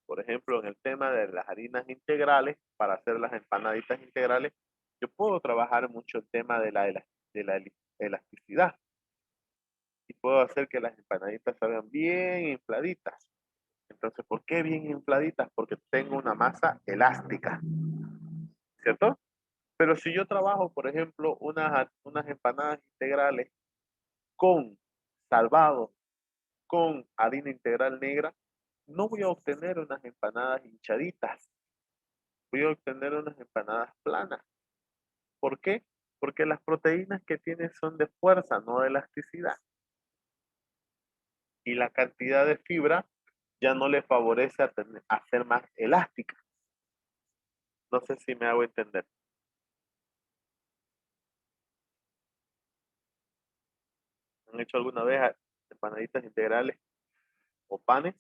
Speaker 1: Por ejemplo, en el tema de las harinas integrales, para hacer las empanaditas integrales, yo puedo trabajar mucho el tema de la elasticidad. Y puedo hacer que las empanaditas salgan bien infladitas. Entonces, ¿por qué bien infladitas? Porque tengo una masa elástica, ¿cierto? Pero si yo trabajo, por ejemplo, unas empanadas integrales con salvado, con harina integral negra, no voy a obtener unas empanadas hinchaditas. Voy a obtener unas empanadas planas. ¿Por qué? Porque las proteínas que tiene son de fuerza, no de elasticidad. Y la cantidad de fibra ya no le favorece a ser más elástica. No sé si me hago entender. ¿Han hecho alguna vez empanaditas integrales o panes?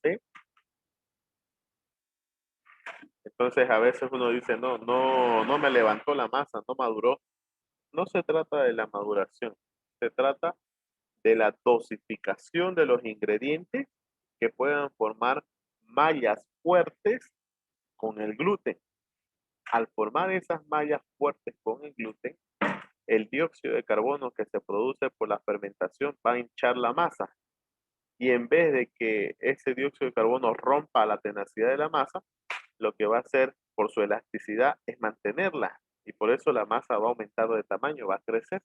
Speaker 1: ¿Sí? Entonces a veces uno dice, no me levantó la masa, no maduró. No se trata de la maduración, se trata de la dosificación de los ingredientes que puedan formar mallas fuertes con el gluten. Al formar esas mallas fuertes con el gluten, el dióxido de carbono que se produce por la fermentación va a hinchar la masa. Y en vez de que ese dióxido de carbono rompa la tenacidad de la masa, lo que va a hacer por su elasticidad es mantenerla. Y por eso la masa va a aumentar de tamaño, va a crecer.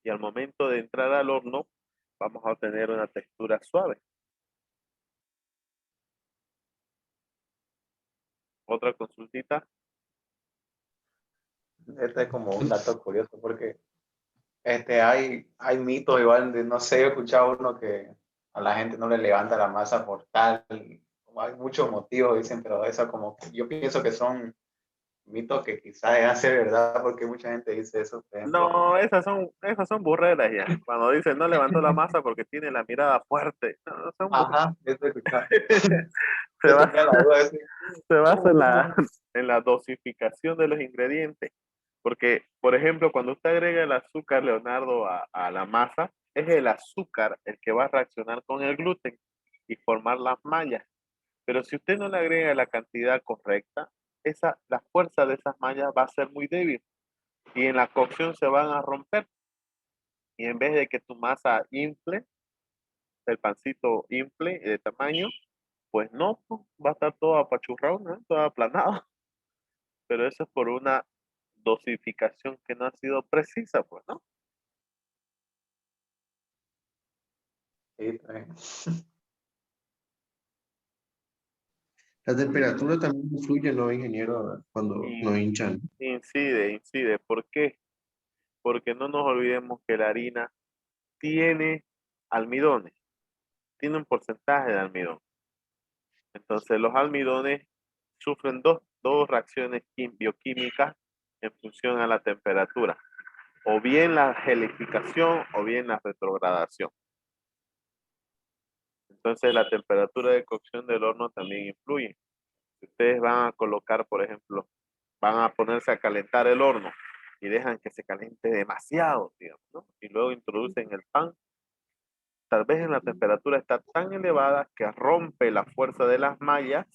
Speaker 1: Y al momento de entrar al horno, vamos a obtener una textura suave. Otra consultita.
Speaker 6: Este es como un dato curioso porque hay mitos igual, no sé, he escuchado uno que a la gente no le levanta la masa por tal, como hay muchos motivos, dicen, pero eso como, yo pienso que son mitos que quizás hace verdad porque mucha gente dice eso, por ejemplo.
Speaker 1: No, esas son burreras ya. Cuando dicen no levantó la masa porque tiene la mirada fuerte. No, son
Speaker 6: Ajá, eso he escuchado.
Speaker 1: se
Speaker 6: Yo
Speaker 1: basa,
Speaker 6: tenía la duda de decir,
Speaker 1: se basa en la dosificación de los ingredientes. Porque, por ejemplo, cuando usted agrega el azúcar, Leonardo, a la masa, es el azúcar el que va a reaccionar con el gluten y formar las mallas. Pero si usted no le agrega la cantidad correcta, la fuerza de esas mallas va a ser muy débil y en la cocción se van a romper. Y en vez de que tu masa infle, el pancito infle de tamaño, pues no, pues, va a estar todo apachurrado, ¿no? Todo aplanado. Pero eso es por una dosificación que no ha sido precisa, pues, ¿no?
Speaker 6: sí, está bien.
Speaker 2: La temperatura también influye, ¿no, ingeniero? Cuando
Speaker 1: Y
Speaker 2: nos hinchan.
Speaker 1: incide. ¿Por qué? Porque no nos olvidemos que la harina tiene almidones, tiene un porcentaje de almidón. Entonces los almidones sufren dos reacciones bioquímicas en función a la temperatura, o bien la gelificación o bien la retrogradación. Entonces la temperatura de cocción del horno también influye. Si ustedes van a colocar, por ejemplo, van a ponerse a calentar el horno y dejan que se caliente demasiado, digamos, ¿no? Y luego introducen el pan, tal vez en la temperatura está tan elevada que rompe la fuerza de las mallas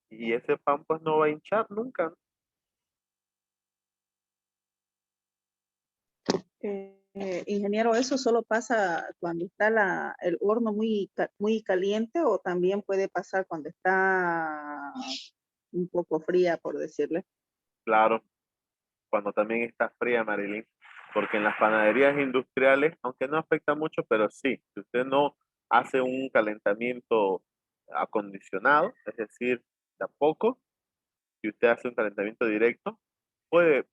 Speaker 1: y ese pan pues no va a hinchar nunca, ¿no?
Speaker 3: Ingeniero, ¿eso solo pasa cuando está el horno muy caliente o también puede pasar cuando está un poco fría, por decirle?
Speaker 1: Claro, cuando también está fría, Marilyn, porque en las panaderías industriales, aunque no afecta mucho, pero sí, si usted no hace un calentamiento acondicionado, es decir, tampoco, si usted hace un calentamiento directo, puede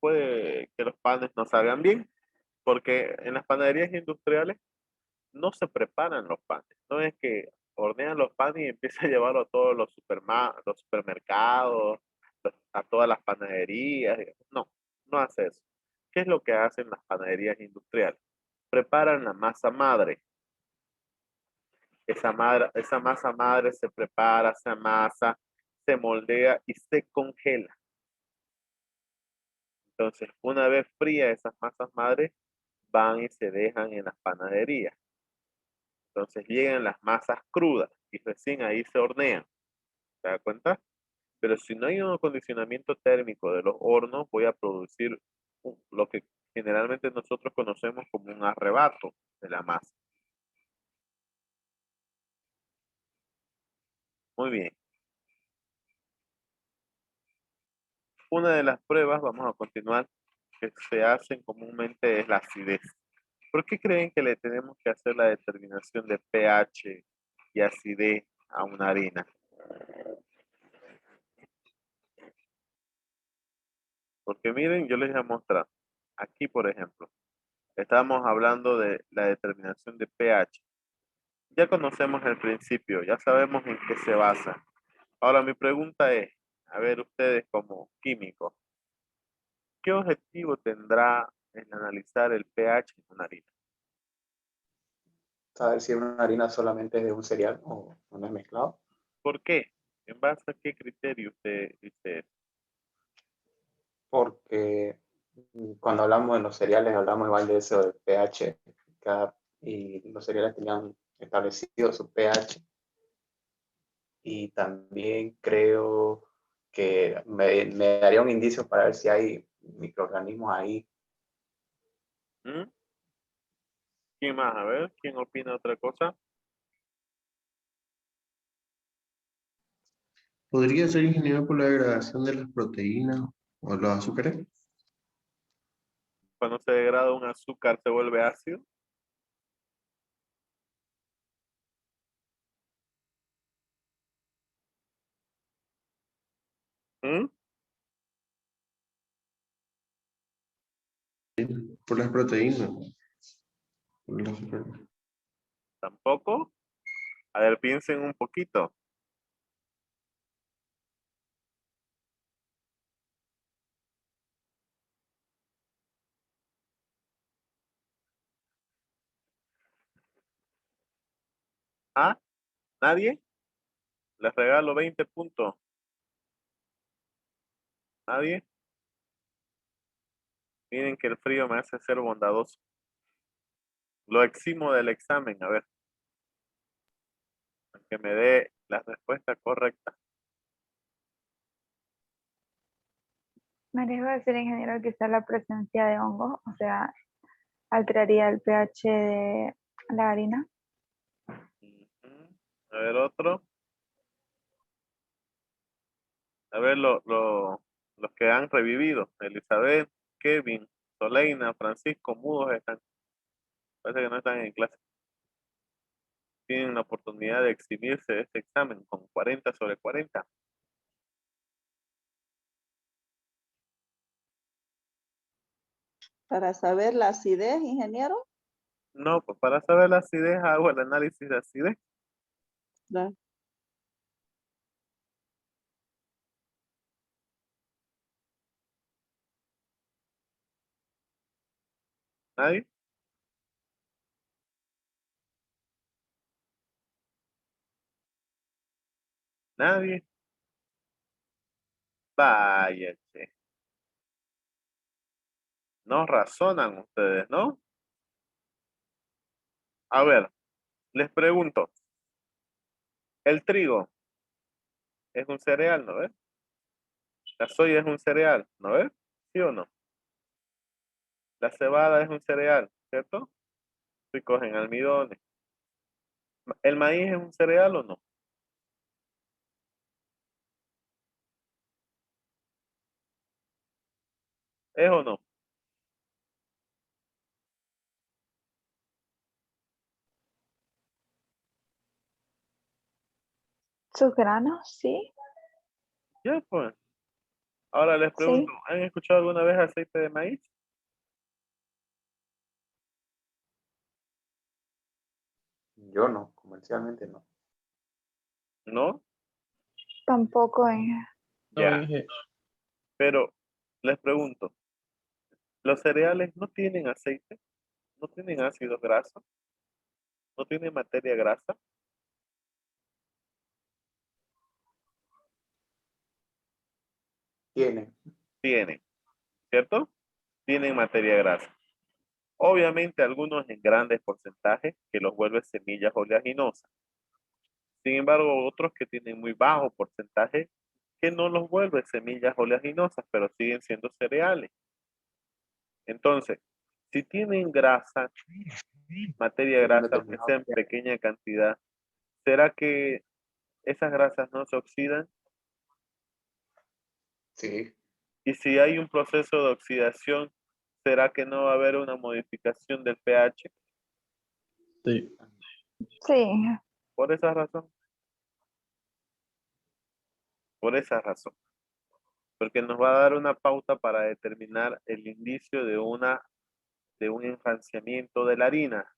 Speaker 1: que los panes no salgan bien, porque en las panaderías industriales no se preparan los panes, no es que hornean los panes y empiezan a llevarlo a todos los supermercados, a todas las panaderías, no, no hace eso. ¿Qué es lo que hacen las panaderías industriales? Preparan la masa madre. Esa masa madre se prepara, se amasa, se moldea y se congela. Entonces, una vez fría esas masas madres, van y se dejan en las panaderías. Entonces llegan las masas crudas y recién ahí se hornean. ¿Se da cuenta? Pero si no hay un acondicionamiento térmico de los hornos, voy a producir lo que generalmente nosotros conocemos como un arrebato de la masa. Muy bien. Una de las pruebas, vamos a continuar, que se hacen comúnmente es la acidez. ¿Por qué creen que le tenemos que hacer la determinación de pH y acidez a una harina? Porque miren, yo les voy a mostrar. Aquí, por ejemplo, estamos hablando de la determinación de pH. Ya conocemos el principio, ya sabemos en qué se basa. Ahora mi pregunta es, a ver ustedes como químicos, ¿qué objetivo tendrá en analizar el pH en una harina?
Speaker 6: Saber si una harina solamente es de un cereal o no es mezclado.
Speaker 1: ¿Por qué? ¿En base a qué criterio usted dice eso?
Speaker 6: Porque cuando hablamos de los cereales, hablamos igual de eso del pH. Y los cereales tenían establecido su pH. Y también creo que me daría un indicio para ver si hay microorganismos ahí.
Speaker 1: ¿Mm? ¿Quién más? A ver, ¿quién opina otra cosa?
Speaker 2: ¿Podría ser ingeniero por la degradación de las proteínas o los azúcares?
Speaker 1: Cuando se degrada un azúcar se vuelve ácido. ¿Mm?
Speaker 2: Por las proteínas. Por el azúcar.
Speaker 1: ¿Tampoco? A ver, piensen un poquito. ¿Ah? ¿Nadie? Les regalo 20 puntos. ¿Nadie? Miren que el frío me hace ser bondadoso. Lo eximo del examen, a ver, que me dé la respuesta correcta.
Speaker 5: Me arriesgo a decir, ingeniero, que quizá la presencia de hongos, o sea, alteraría el pH de la harina.
Speaker 1: Ujú. A ver, otro. A ver, los que han revivido. Elizabeth, Kevin, Soleina, Francisco, mudos están. Parece que no están en clase. Tienen la oportunidad de eximirse de este examen con 40 sobre 40.
Speaker 3: Para saber la acidez, ingeniero.
Speaker 1: No, pues para saber la acidez hago el análisis de acidez.
Speaker 3: ¿verdad?
Speaker 1: ¿Nadie? ¿Nadie? Vaya, che. No razonan ustedes, ¿no? A ver, les pregunto. El trigo es un cereal, ¿no ves? La soya es un cereal, ¿no ves? ¿Sí o no? La cebada es un cereal, ¿cierto? Ricos en almidones. ¿El maíz es un cereal o no? ¿Es o no?
Speaker 5: Sus granos, sí,
Speaker 1: Ya, pues. Ahora les pregunto,
Speaker 5: sí.
Speaker 1: ¿han escuchado alguna vez aceite de maíz?
Speaker 6: Yo no, comercialmente no.
Speaker 1: ¿No?
Speaker 5: Tampoco en...
Speaker 2: No,
Speaker 1: Ya. Pero les pregunto, ¿los cereales no tienen aceite? ¿No tienen ácidos grasos? ¿No tienen materia grasa?
Speaker 6: Tiene.
Speaker 1: Tienen, ¿cierto? Tienen materia grasa. Obviamente algunos en grandes porcentajes que los vuelve semillas oleaginosas. Sin embargo, otros que tienen muy bajo porcentaje que no los vuelve semillas oleaginosas, pero siguen siendo cereales. Entonces, si tienen grasa, materia
Speaker 6: En un
Speaker 1: grasa, aunque
Speaker 6: determinado
Speaker 1: sea en
Speaker 6: tiempo.
Speaker 1: pequeña cantidad, ¿será que esas grasas no se oxidan?
Speaker 6: Sí,
Speaker 1: Y si hay un proceso de oxidación, ¿será que no va a haber una modificación del pH?
Speaker 2: Sí.
Speaker 5: Sí,
Speaker 1: Por esa razón, por esa razón. Porque nos va a dar una pauta para determinar el indicio de un enranciamiento de la harina.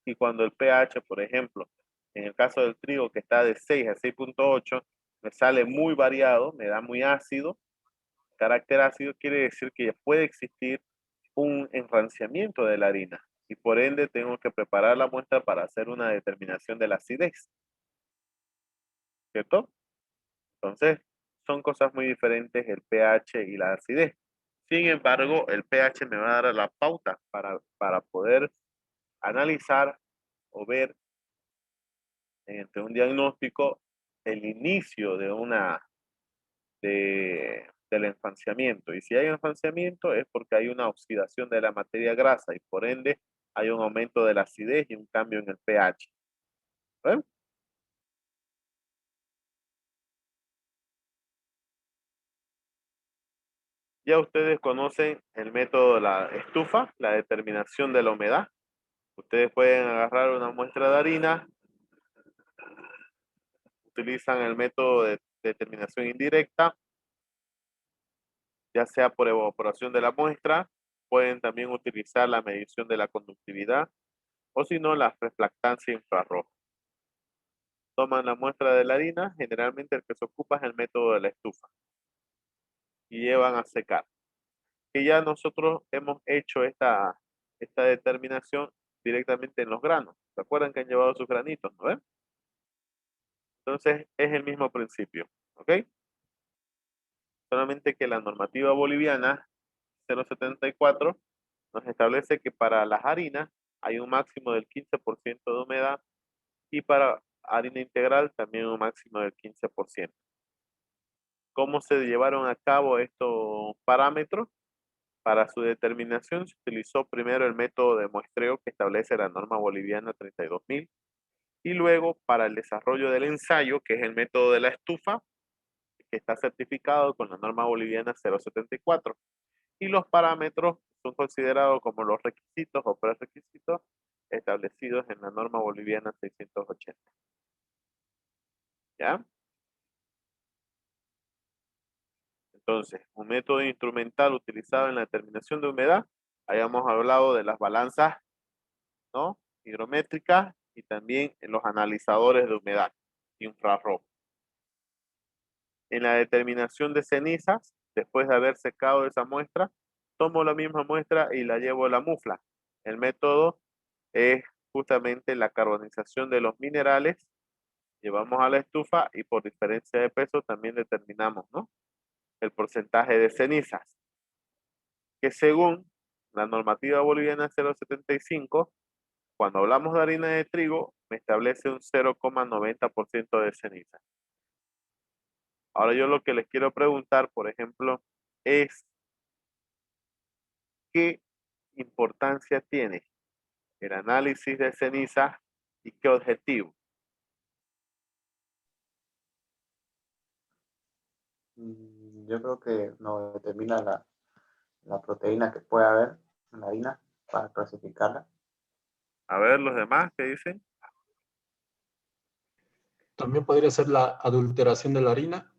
Speaker 1: Y cuando el pH, por ejemplo, en el caso del trigo que está de 6 a 6.8, me sale muy variado, me da muy ácido, carácter ácido quiere decir que ya puede existir un enranciamiento de la harina y por ende tengo que preparar la muestra para hacer una determinación de la acidez, ¿cierto? Entonces, son cosas muy diferentes el pH y la acidez. Sin embargo, el pH me va a dar la pauta para poder analizar o ver entre un diagnóstico el inicio del enfanciamiento. Y si hay enfanciamiento es porque hay una oxidación de la materia grasa y por ende hay un aumento de la acidez y un cambio en el pH. ¿Ven? Ya ustedes conocen el método de la estufa, la determinación de la humedad. Ustedes pueden agarrar una muestra de harina, utilizan el método de determinación indirecta, ya sea por evaporación de la muestra, pueden también utilizar la medición de la conductividad o si no, la refractancia infrarroja. Toman la muestra de la harina, generalmente el que se ocupa es el método de la estufa, y llevan a secar. Que ya nosotros hemos hecho esta determinación directamente en los granos. ¿Se acuerdan que han llevado sus granitos, no ven? Entonces es el mismo principio, ¿ok? Solamente que la normativa boliviana 074 nos establece que para las harinas hay un máximo del 15% de humedad y para harina integral también un máximo del 15%. ¿Cómo se llevaron a cabo estos parámetros? Para su determinación se utilizó primero el método de muestreo que establece la norma boliviana 32.000 y luego para el desarrollo del ensayo, que es el método de la estufa, que está certificado con la norma boliviana 074. Y los parámetros son considerados como los requisitos o prerequisitos establecidos en la norma boliviana 680. ¿Ya? Entonces, un método instrumental utilizado en la determinación de humedad, hayamos hablado de las balanzas, ¿no? Higrométrica y también en los analizadores de humedad infrarrojo. En la determinación de cenizas, después de haber secado esa muestra, tomo la misma muestra y la llevo a la mufla. El método es justamente la carbonización de los minerales, llevamos a la estufa y por diferencia de peso también determinamos, ¿no?, el porcentaje de cenizas, que según la normativa boliviana 075, cuando hablamos de harina de trigo, me establece un 0,90% de ceniza. Ahora yo lo que les quiero preguntar, por ejemplo, es ¿qué importancia tiene el análisis de ceniza y qué objetivo?
Speaker 6: Yo creo que nos determina la proteína que puede haber en la harina para clasificarla.
Speaker 1: A ver, los demás, ¿qué dicen?
Speaker 7: También podría ser la adulteración de la harina.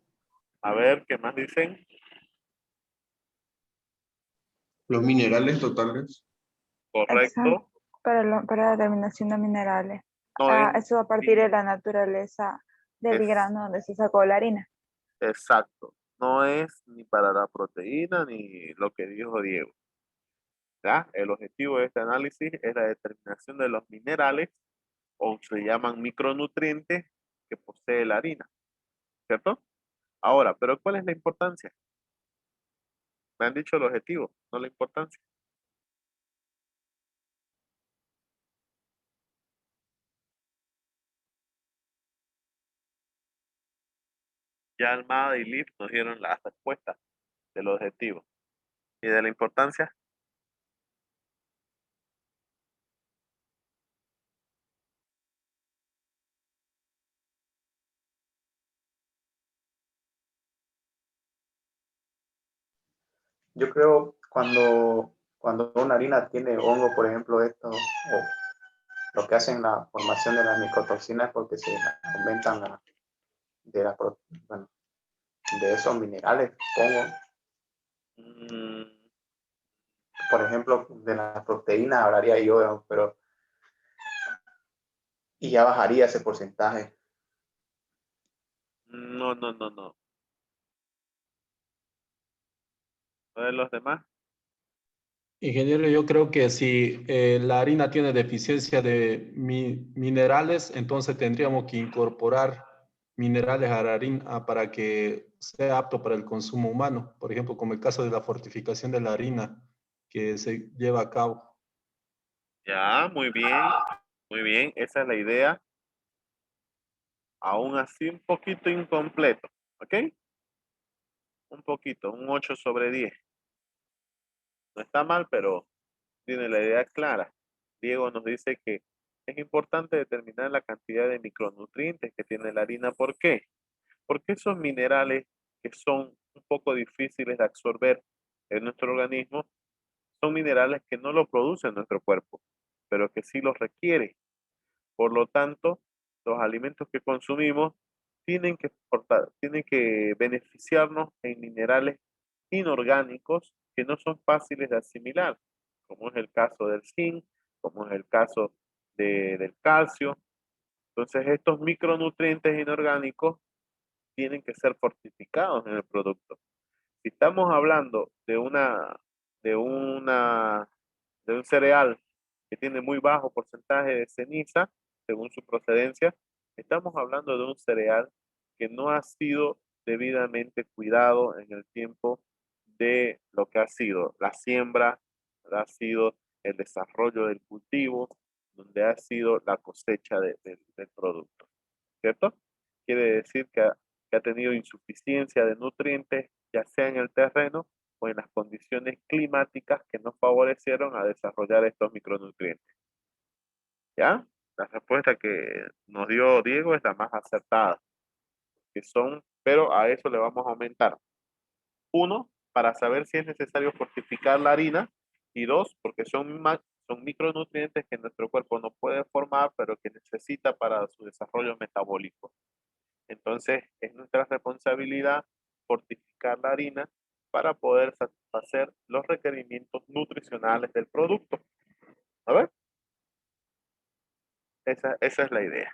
Speaker 1: A ver, ¿qué más dicen?
Speaker 2: Los minerales totales.
Speaker 1: Correcto.
Speaker 5: Exacto. Para la determinación de minerales.
Speaker 1: No es
Speaker 5: Eso a partir de la naturaleza del
Speaker 1: Es-
Speaker 5: grano donde se sacó la harina.
Speaker 1: exacto. No es ni para la proteína ni lo que dijo Diego. ¿Ya? El objetivo de este análisis es la determinación de los minerales o se llaman micronutrientes que posee la harina, ¿cierto? Ahora, pero ¿cuál es la importancia? Me han dicho el objetivo, no la importancia. Ya Almada y Liv nos dieron las respuestas del objetivo. ¿Y de la importancia?
Speaker 6: Yo creo cuando una harina tiene hongo, por ejemplo, esto, o lo que hacen la formación de las micotoxinas porque se aumentan bueno, de esos minerales, pongo,
Speaker 1: Mm,
Speaker 6: por ejemplo, de la proteína hablaría yo, pero y ya bajaría ese porcentaje.
Speaker 1: no, no, no, no. ¿No de los demás?
Speaker 7: Ingeniero, yo creo que si la harina tiene deficiencia de minerales, entonces tendríamos que incorporar minerales a la harina para que sea apto para el consumo humano. Por ejemplo, como el caso de la fortificación de la harina que se lleva a cabo.
Speaker 1: Ya, muy bien, esa es la idea. Aún así un poquito incompleto, ¿ok? Un poquito, un 8/10. No está mal, pero tiene la idea clara. Diego nos dice que es importante determinar la cantidad de micronutrientes que tiene la harina. ¿Por qué? Porque esos minerales que son un poco difíciles de absorber en nuestro organismo son minerales que no lo produce nuestro cuerpo, pero que sí los requiere. Por lo tanto, los alimentos que consumimos tienen que beneficiarnos en minerales inorgánicos que no son fáciles de asimilar, como es el caso del zinc, como es el caso del calcio. Entonces, estos micronutrientes inorgánicos tienen que ser fortificados en el producto. Si estamos hablando de una, de un cereal que tiene muy bajo porcentaje de ceniza, según su procedencia, estamos hablando de un cereal que no ha sido debidamente cuidado en el tiempo de lo que ha sido la siembra, ha sido el desarrollo del cultivo, donde ha sido la cosecha del producto, ¿cierto? Quiere decir que ha tenido insuficiencia de nutrientes, ya sea en el terreno o en las condiciones climáticas que no favorecieron a desarrollar estos micronutrientes. ¿Ya? La respuesta que nos dio Diego es la más acertada, que son, pero a eso le vamos a aumentar. Uno, para saber si es necesario fortificar la harina, y dos, porque son micronutrientes que nuestro cuerpo no puede formar, pero que necesita para su desarrollo metabólico. Entonces, es nuestra responsabilidad fortificar la harina para poder satisfacer los requerimientos nutricionales del producto. A ver, Esa es la idea.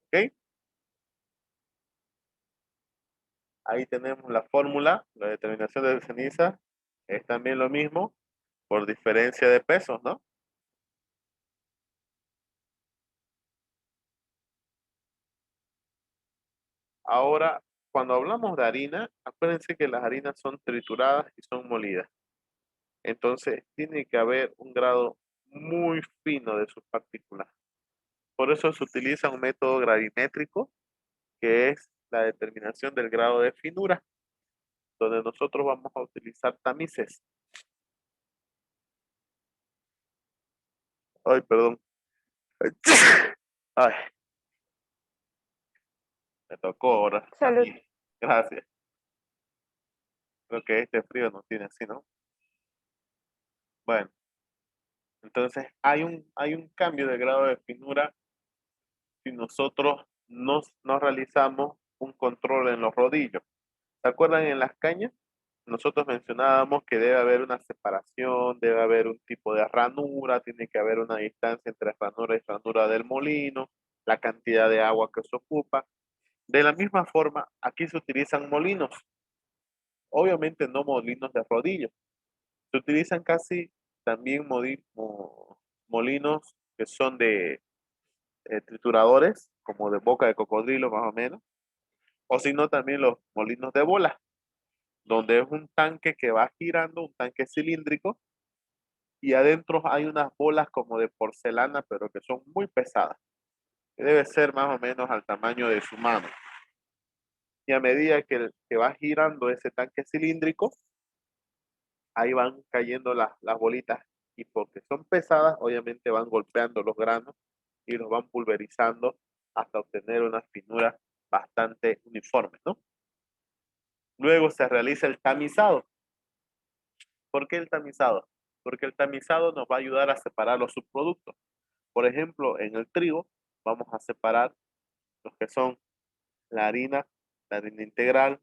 Speaker 1: ¿Ok? Ahí tenemos la fórmula, la determinación de ceniza. Es también lo mismo por diferencia de pesos, ¿no? Ahora, cuando hablamos de harina, acuérdense que las harinas son trituradas y son molidas. Entonces, tiene que haber un grado muy fino de sus partículas. Por eso se utiliza un método gravimétrico, que es la determinación del grado de finura, donde nosotros vamos a utilizar tamices. Ay, perdón. Ay, me tocó ahora.
Speaker 5: Salud.
Speaker 1: Aquí. Gracias. Creo que este frío no tiene así, ¿no? Bueno, entonces hay un cambio de grado de finura si nosotros no realizamos un control en los rodillos. ¿Se acuerdan en las cañas? Nosotros mencionábamos que debe haber una separación, debe haber un tipo de ranura, tiene que haber una distancia entre ranura y ranura del molino, la cantidad de agua que se ocupa. De la misma forma, aquí se utilizan molinos, obviamente no molinos de rodillos, se utilizan casi también molinos que son de trituradores, como de boca de cocodrilo más o menos, o si no también los molinos de bola, donde es un tanque que va girando, un tanque cilíndrico, y adentro hay unas bolas como de porcelana, pero que son muy pesadas, que debe ser más o menos al tamaño de su mano. Y a medida que va girando ese tanque cilíndrico, ahí van cayendo las bolitas, y porque son pesadas, obviamente van golpeando los granos y los van pulverizando hasta obtener unas finuras bastante uniformes, ¿no? Luego se realiza el tamizado. ¿Por qué el tamizado? Porque el tamizado nos va a ayudar a separar los subproductos. Por ejemplo, en el trigo vamos a separar los que son la harina integral,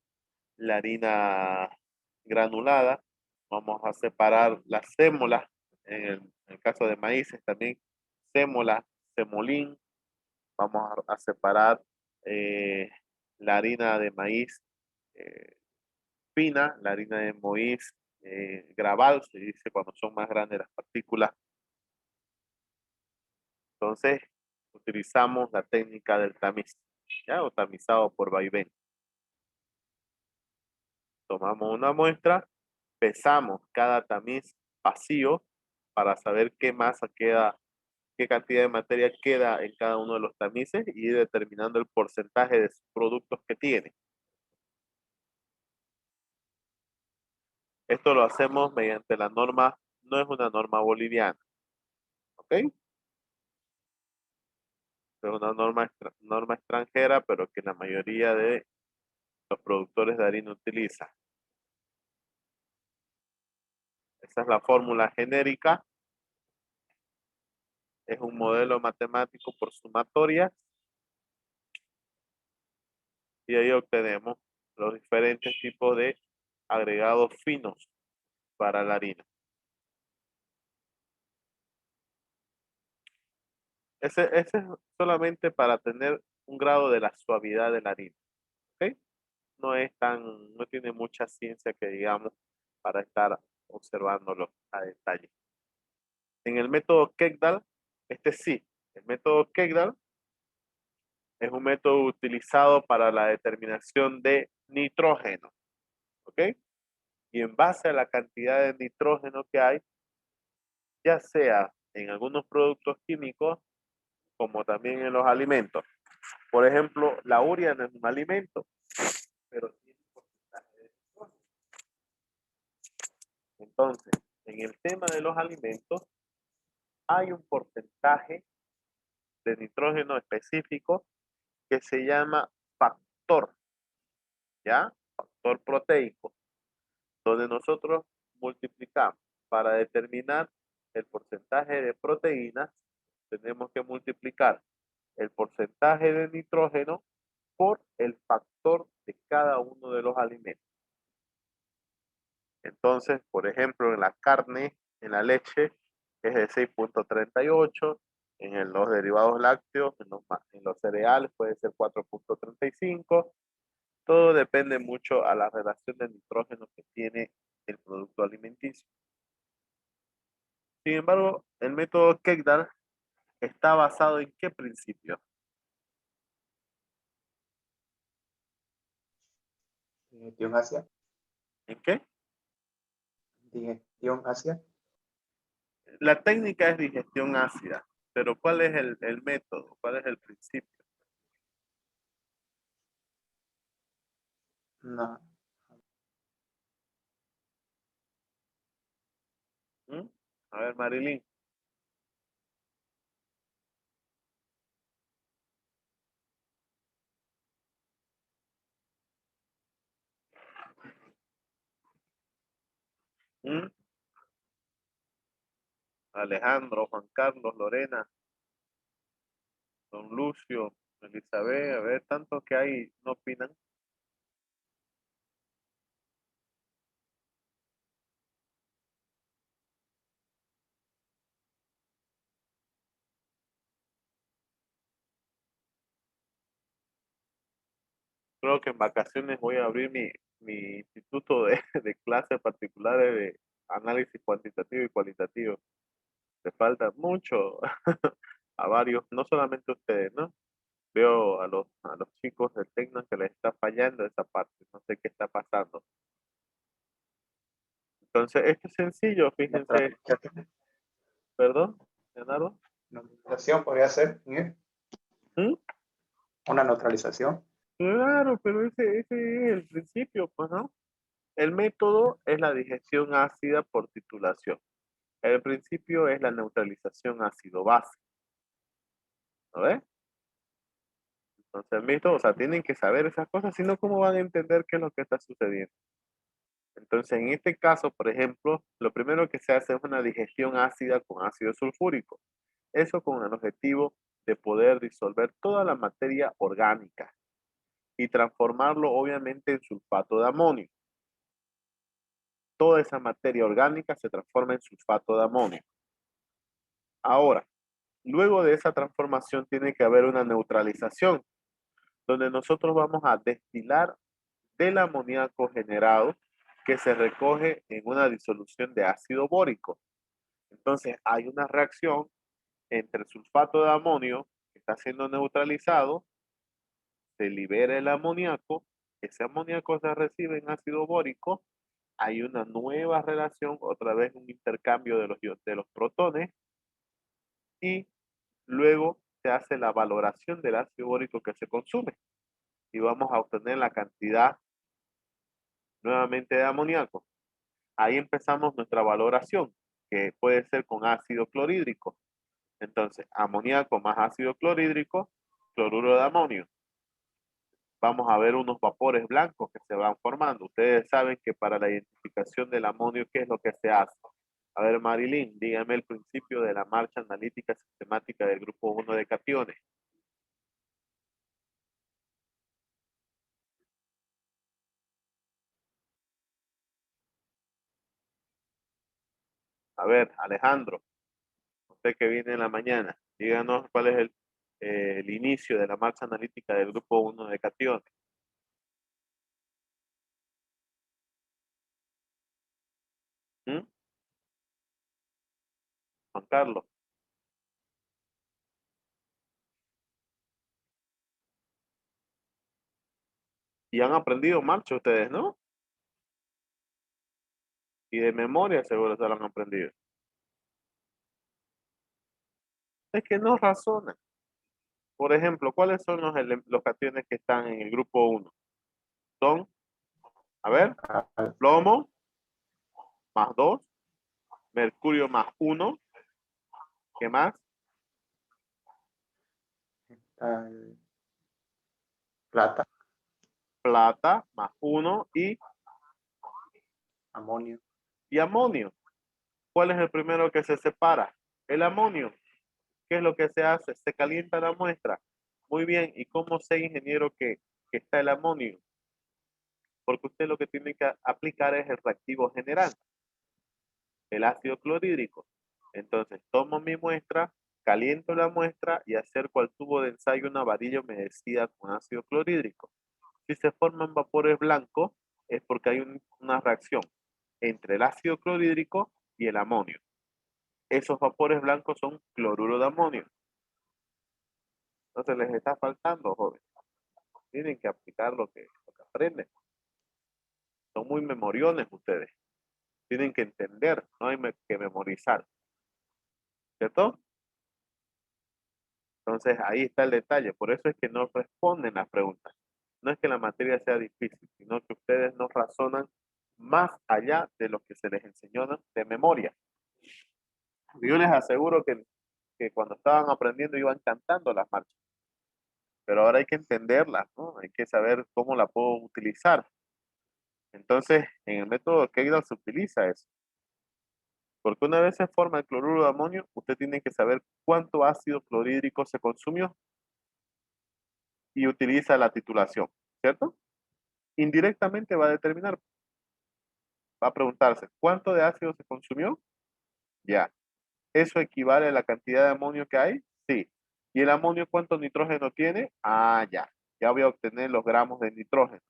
Speaker 1: la harina granulada, vamos a separar las sémolas, en el caso de maíces también, sémola, semolín, vamos a separar eh, la harina de maíz eh, fina, la harina de maíz grabal, se dice cuando son más grandes las partículas. Entonces, utilizamos la técnica del tamiz, ¿ya? O tamizado por vaivén. Tomamos una muestra, pesamos cada tamiz vacío para saber qué masa queda, qué cantidad de materia queda en cada uno de los tamices y ir determinando el porcentaje de productos que tiene. Esto lo hacemos mediante la norma, no es una norma boliviana, ¿ok? Es una norma extranjera, pero que la mayoría de los productores de harina utilizan. Esa es la fórmula genérica. Es un modelo matemático por sumatoria. Y ahí obtenemos los diferentes tipos de agregados finos para la harina. Ese es solamente para tener un grado de la suavidad de la harina. ¿Ok? No tiene mucha ciencia que digamos para estar observándolo a detalle. En el método Kekdal, este sí, el método Kekdal es un método utilizado para la determinación de nitrógeno, ¿ok? Y en base a la cantidad de nitrógeno que hay, ya sea en algunos productos químicos, como también en los alimentos. Por ejemplo, la urea no es un alimento, pero tiene un porcentaje de nitrógeno. Entonces, en el tema de los alimentos, hay un porcentaje de nitrógeno específico que se llama factor, ¿ya? Factor proteico, donde nosotros multiplicamos para determinar el porcentaje de proteínas, tenemos que multiplicar el porcentaje de nitrógeno por el factor de cada uno de los alimentos. Entonces, por ejemplo, en la carne, en la leche, es de 6.38, En los derivados lácteos, en los cereales puede ser 4.35. Todo depende mucho a la relación de nitrógeno que tiene el producto alimenticio. Sin embargo, el método Kekdal está basado en qué principio?
Speaker 6: Digestión ácida.
Speaker 1: ¿En qué?
Speaker 6: Digestión ácida.
Speaker 1: La técnica es digestión ácida, pero ¿cuál es el método? ¿Cuál es el principio?
Speaker 6: No.
Speaker 1: ¿Mm? A ver, Marilyn. ¿Mm? Alejandro, Juan Carlos, Lorena, Don Lucio, Elizabeth, a ver, tantos que hay, no opinan. Creo que en vacaciones voy a abrir mi instituto de clases particulares de análisis cuantitativo y cualitativo. Le falta mucho a varios, no solamente a ustedes, ¿no? Veo a los chicos del Tecno que les está fallando esa parte, no sé qué está pasando. Entonces, esto es sencillo, fíjense, perdón, Leonardo.
Speaker 6: Neutralización podría ser.
Speaker 1: ¿Mm?
Speaker 6: Una neutralización.
Speaker 1: Claro, pero ese es el principio, pues, ¿no? El método es la digestión ácida por titulación. El principio es la neutralización ácido-base. ¿No ves? Entonces, el método, o sea, tienen que saber esas cosas, si no, ¿cómo van a entender qué es lo que está sucediendo? Entonces, en este caso, por ejemplo, lo primero que se hace es una digestión ácida con ácido sulfúrico. Eso con el objetivo de poder disolver toda la materia orgánica y transformarlo, obviamente, en sulfato de amonio. Toda esa materia orgánica se transforma en sulfato de amonio. Ahora, luego de esa transformación tiene que haber una neutralización, donde nosotros vamos a destilar del amoníaco generado que se recoge en una disolución de ácido bórico. Entonces hay una reacción entre el sulfato de amonio que está siendo neutralizado, se libera el amoníaco, ese amoníaco se recibe en ácido bórico, hay una nueva relación, otra vez un intercambio de los protones y luego se hace la valoración del ácido bórico que se consume y vamos a obtener la cantidad nuevamente de amoníaco. Ahí empezamos nuestra valoración, que puede ser con ácido clorhídrico. Entonces, amoníaco más ácido clorhídrico, cloruro de amonio. Vamos a ver unos vapores blancos que se van formando. Ustedes saben que para la identificación del amonio, ¿qué es lo que se hace? A ver, Marilyn, dígame el principio de la marcha analítica sistemática del grupo 1 de cationes. A ver, Alejandro, usted que viene en la mañana, díganos cuál es el inicio de la marcha analítica del grupo 1 de cationes. ¿Mm? Juan Carlos. Y han aprendido marcha ustedes, ¿no? Y de memoria seguro se lo han aprendido. Es que no razonan. Por ejemplo, ¿cuáles son los cationes que están en el grupo 1? Son, a ver, plomo más 2, mercurio más 1, ¿qué más?
Speaker 6: Plata.
Speaker 1: Plata más 1
Speaker 6: Amonio.
Speaker 1: y amonio. ¿Cuál es el primero que se separa? El amonio. ¿Qué es lo que se hace? Se calienta la muestra. Muy bien, ¿y cómo sé, ingeniero, que está el amonio? Porque usted lo que tiene que aplicar es el reactivo general, el ácido clorhídrico. Entonces, tomo mi muestra, Caliento la muestra y acerco al tubo de ensayo una varilla humedecida con ácido clorhídrico. Si se forman vapores blancos, es porque hay una reacción entre el ácido clorhídrico y el amonio. Esos vapores blancos son cloruro de amonio. Entonces les está faltando, jóvenes. Tienen que aplicar lo que aprenden. Son muy memoriones ustedes. Tienen que entender, no hay que memorizar. ¿Cierto? Entonces ahí está el detalle. Por eso es que no responden las preguntas. No es que la materia sea difícil, sino que ustedes no razonan más allá de lo que se les enseñó de memoria. Yo les aseguro que cuando estaban aprendiendo iban cantando las marchas. Pero ahora hay que entenderlas, ¿no? Hay que saber cómo la puedo utilizar. Entonces, en el método Kegel se utiliza eso. Porque una vez se forma el cloruro de amonio, usted tiene que saber cuánto ácido clorhídrico se consumió y utiliza la titulación, ¿cierto? Indirectamente va a determinar, va a preguntarse, ¿cuánto de ácido se consumió? Ya. ¿Eso equivale a la cantidad de amonio que hay? Sí. ¿Y el amonio cuánto nitrógeno tiene? Ah, ya. Ya voy a obtener los gramos de nitrógeno.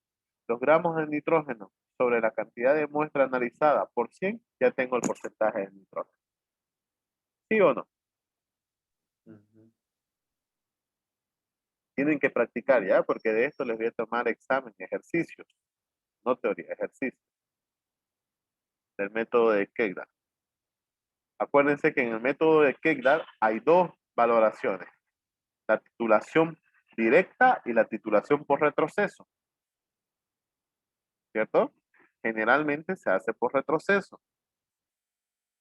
Speaker 1: Los gramos de nitrógeno sobre la cantidad de muestra analizada por 100, ya tengo el porcentaje de nitrógeno. ¿Sí o no? Tienen que practicar ya, porque de esto les voy a tomar examen, ejercicios, no teoría, ejercicios del método de Kegler. Acuérdense que en el método de Kegler hay dos valoraciones, la titulación directa y la titulación por retroceso, ¿cierto? Generalmente se hace por retroceso.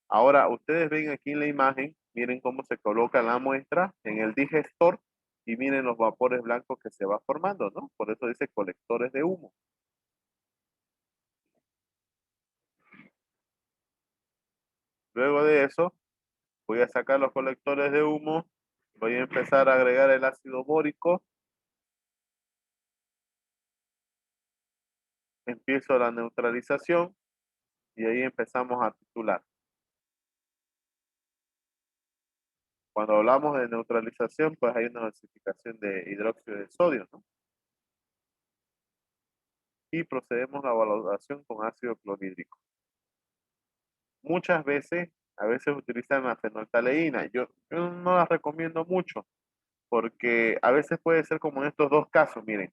Speaker 1: Ahora, ustedes ven aquí en la imagen, miren cómo se coloca la muestra en el digestor y miren los vapores blancos que se va formando, ¿no? Por eso dice colectores de humo. Luego de eso, voy a sacar los colectores de humo, voy a empezar a agregar el ácido bórico, empiezo la neutralización y ahí empezamos a titular. Cuando hablamos de neutralización, pues hay una gasificación de hidróxido de sodio, ¿no? Y procedemos a la valoración con ácido clorhídrico. Muchas veces, a veces utilizan la fenolftaleína. Yo no las recomiendo mucho, porque a veces puede ser como en estos dos casos, miren.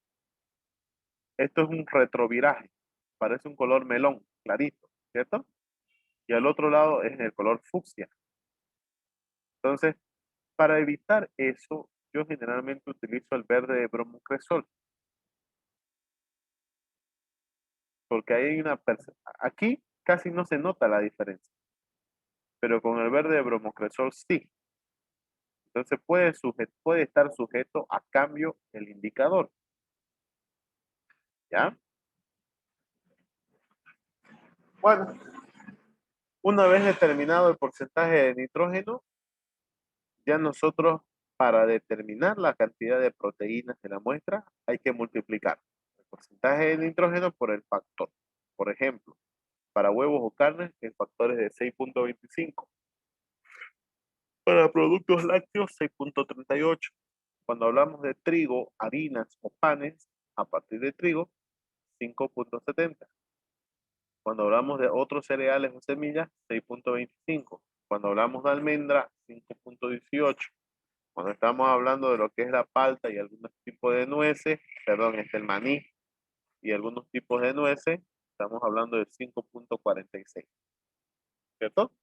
Speaker 1: Esto es un retroviraje, parece un color melón, clarito, ¿cierto? Y al otro lado es el color fucsia. Entonces, para evitar eso, yo generalmente utilizo el verde de bromocresol. Porque hay aquí casi no se nota la diferencia, pero con el verde de bromocresol sí. Entonces puede estar sujeto a cambio el indicador. ¿Ya? Bueno, una vez determinado el porcentaje de nitrógeno, ya nosotros para determinar la cantidad de proteínas de la muestra hay que multiplicar el porcentaje de nitrógeno por el factor. Por ejemplo, para huevos o carnes el factor es de 6.25. Para productos lácteos 6.38. Cuando hablamos de trigo, harinas o panes, a partir de trigo, 5.70. Cuando hablamos de otros cereales o semillas, 6.25. Cuando hablamos de almendra, 5.18. Cuando estamos hablando de lo que es la palta y algunos tipos de nueces, perdón, el maní y algunos tipos de nueces, estamos hablando de 5.46. ¿Cierto?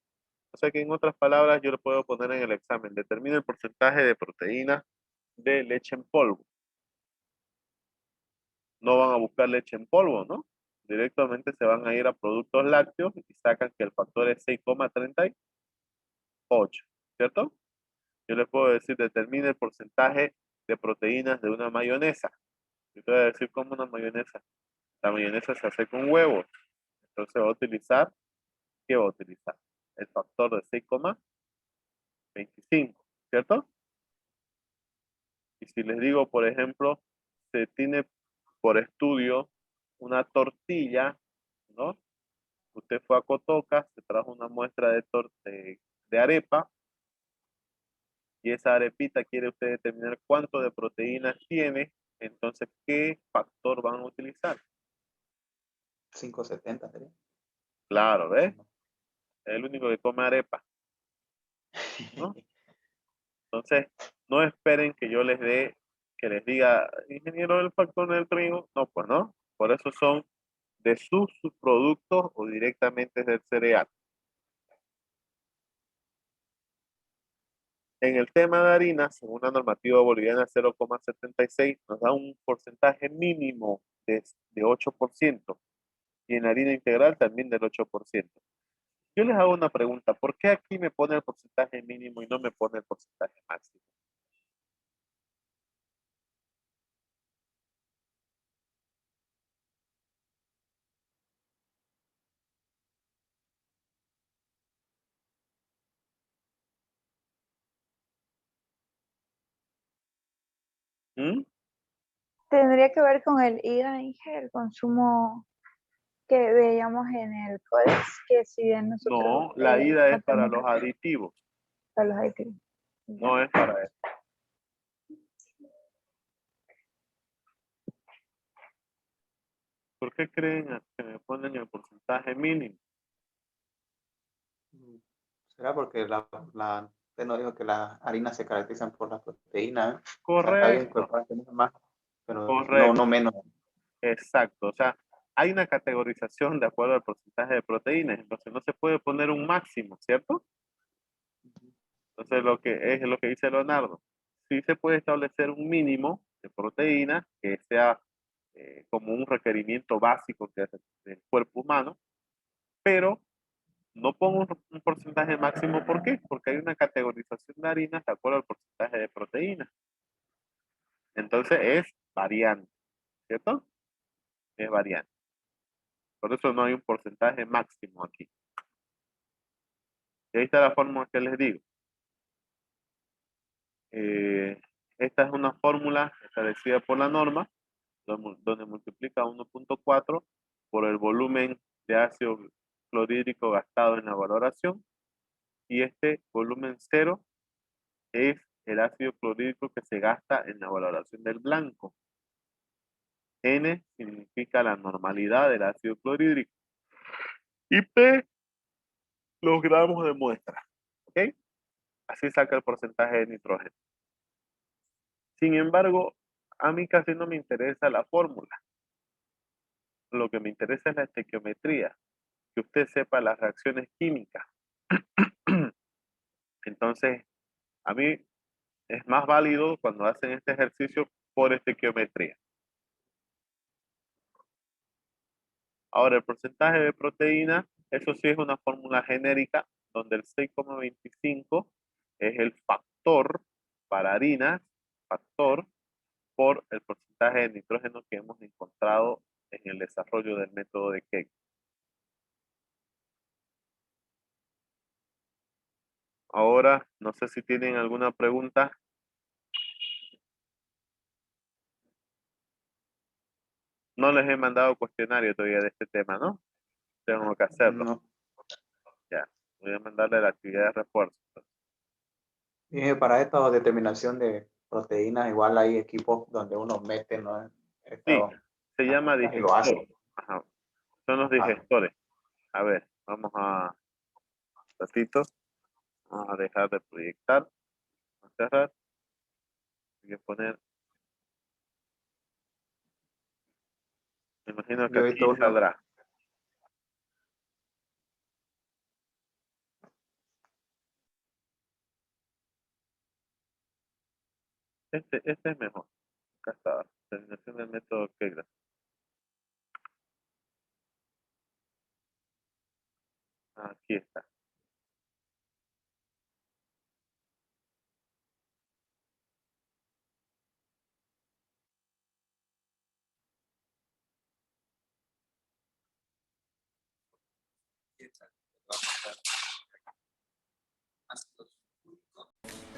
Speaker 1: O sea que en otras palabras yo lo puedo poner en el examen. Determina el porcentaje de proteína de leche en polvo. No van a buscar leche en polvo, ¿no? Directamente se van a ir a productos lácteos y sacan que el factor es 6.38, ¿cierto? Yo les puedo decir, determine el porcentaje de proteínas de una mayonesa. Yo te voy a decir cómo una mayonesa. La mayonesa se hace con huevos. Entonces va a utilizar, ¿qué va a utilizar? El factor de 6.25, ¿cierto? Y si les digo, por ejemplo, se tiene por estudio una tortilla, ¿no? Usted fue a Cotoca, se trajo una muestra de arepa, y esa arepita quiere usted determinar cuánto de proteínas tiene, entonces, ¿qué factor van a utilizar?
Speaker 6: 570 sería.
Speaker 1: Claro, ¿ves? Es el único que come arepa, ¿no? Entonces, no esperen que yo les dé, que les diga, ingeniero, el factor del trigo. No, pues no. Por eso son de sus subproductos o directamente del cereal. En el tema de harina, según la normativa boliviana 0,76, nos da un porcentaje mínimo de 8%. Y en harina integral también del 8%. Yo les hago una pregunta. ¿Por qué aquí me pone el porcentaje mínimo y no me pone el porcentaje máximo? ¿Mm?
Speaker 5: Tendría que ver con el IGA, Inge, el consumo que veíamos en el CODEX, que si bien nosotros
Speaker 1: No, la ida
Speaker 5: no
Speaker 1: es para
Speaker 5: tenemos
Speaker 1: los aditivos,
Speaker 5: para los aditivos. Ya.
Speaker 1: no es para eso. ¿Por qué creen que me ponen el porcentaje mínimo?
Speaker 6: ¿Será porque usted nos dijo que las harinas se caracterizan por la proteína? ¿Eh? O sea, está bien que
Speaker 1: Correcto,
Speaker 6: puedan tener más, pero
Speaker 1: correcto,
Speaker 6: no menos.
Speaker 1: exacto. O sea, hay una categorización de acuerdo al porcentaje de proteínas, entonces no se puede poner un máximo, ¿cierto? Entonces es lo que dice Leonardo. Sí se puede establecer un mínimo de proteína que sea como un requerimiento básico que hace el cuerpo humano, pero no pongo un porcentaje máximo. ¿Por qué? Porque hay una categorización de harinas de acuerdo al porcentaje de proteína. Entonces es variante, ¿cierto? Es variante. Por eso no hay un porcentaje máximo aquí. Y ahí está la fórmula que les digo. Esta es una fórmula establecida por la norma, donde multiplica 1.4 por el volumen de ácido clorhídrico gastado en la valoración. Y este volumen 0 es el ácido clorhídrico que se gasta en la valoración del blanco. N significa la normalidad del ácido clorhídrico. Y P, los gramos de muestra. ¿Ok? Así saca el porcentaje de nitrógeno. Sin embargo, a mí casi no me interesa la fórmula. Lo que me interesa es la estequiometría. Que usted sepa las reacciones químicas. Entonces, a mí es más válido cuando hacen este ejercicio por estequiometría. Ahora, el porcentaje de proteína, eso sí es una fórmula genérica, donde el 6,25 es el factor para harinas, factor por el porcentaje de nitrógeno que hemos encontrado en el desarrollo del método de Keck. Ahora, no sé si tienen alguna pregunta. No les he mandado cuestionario todavía de este tema, ¿no? Tengo que hacerlo.
Speaker 6: No.
Speaker 1: Ya, voy a mandarle la actividad de refuerzo.
Speaker 6: Y para esta determinación de proteínas, igual hay equipos donde uno mete, ¿no?
Speaker 1: Sí, se llama
Speaker 6: Y lo hace.
Speaker 1: digestor. Ajá. Son los digestores. A ver, vamos a ratito. Vamos a dejar de proyectar. A cerrar. Voy a poner. Me imagino que
Speaker 6: Yo he
Speaker 1: aquí
Speaker 6: visto uno,
Speaker 1: saldrá. Este es mejor. Acá está. Terminación del método Kegler. Aquí está.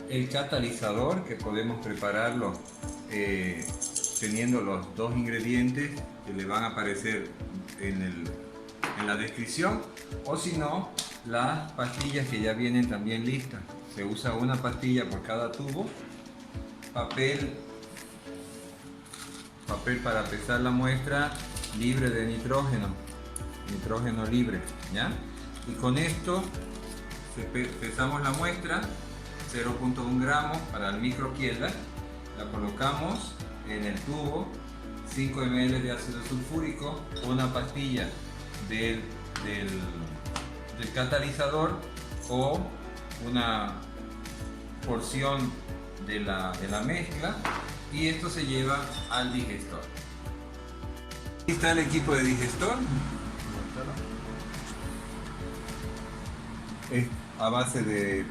Speaker 8: El catalizador, que podemos prepararlo teniendo los dos ingredientes que le van a aparecer en la descripción, o si no, las pastillas que ya vienen también listas. Se usa una pastilla por cada tubo, papel para pesar la muestra libre de nitrógeno libre, ¿ya? Y con esto pesamos la muestra, 0.1 gramos para el microquiela, la colocamos en el tubo, 5 ml de ácido sulfúrico, una pastilla del catalizador o una porción de la mezcla, y esto se lleva al digestor. Aquí está el equipo de digestor. Es a base de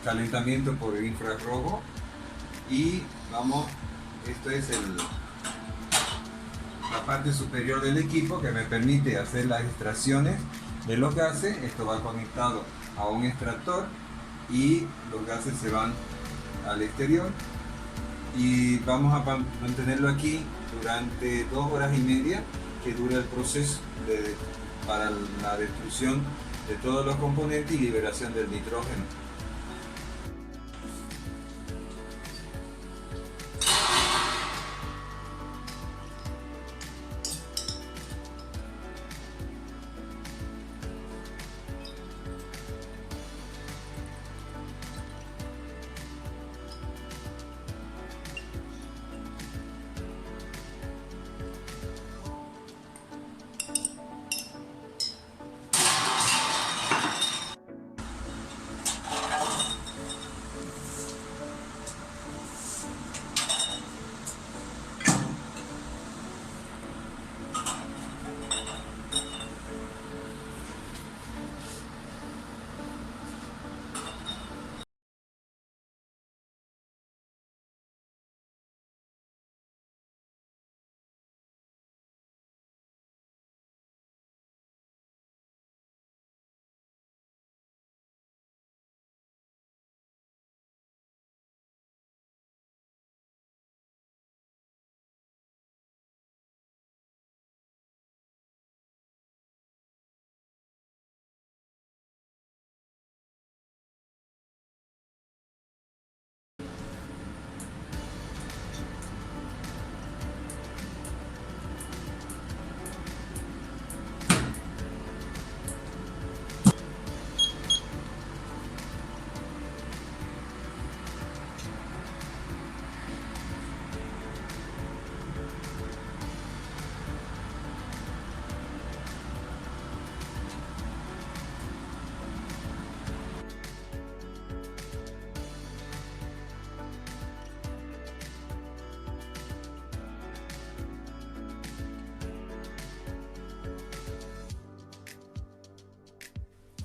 Speaker 8: calentamiento por infrarrojo y esto es la parte superior del equipo que me permite hacer las extracciones de los gases. Esto va conectado a un extractor y los gases se van al exterior, y vamos a mantenerlo aquí durante 2 horas y media que dura el proceso para la destrucción de todos los componentes y liberación del nitrógeno.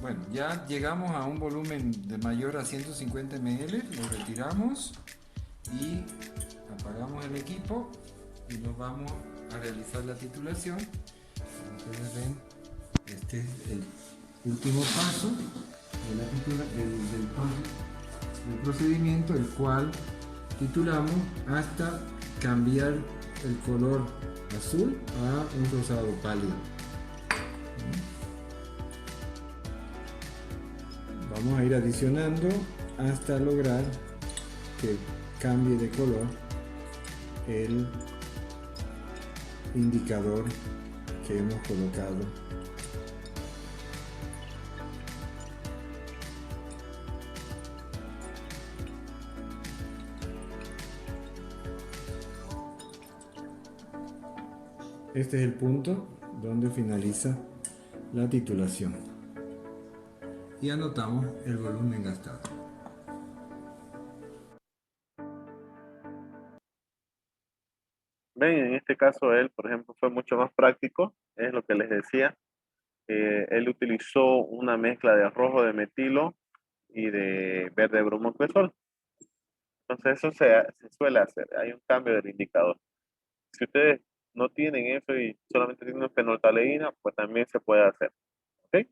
Speaker 8: Bueno, ya llegamos a un volumen de mayor a 150 ml, lo retiramos y apagamos el equipo y nos vamos a realizar la titulación. Como ustedes ven, este es el último paso de del procedimiento, el cual titulamos hasta cambiar el color azul a un rosado pálido. Vamos a ir adicionando hasta lograr que cambie de color el indicador que hemos colocado. Este es el punto donde finaliza la titulación. Y anotamos el volumen gastado.
Speaker 1: Ven, en este caso él, por ejemplo, fue mucho más práctico, es lo que les decía. Él utilizó una mezcla de rojo de metilo y de verde bromocresol. Entonces eso se suele hacer, hay un cambio del indicador. Si ustedes no tienen eso y solamente tienen fenolftaleína, pues también se puede hacer. ¿Ok?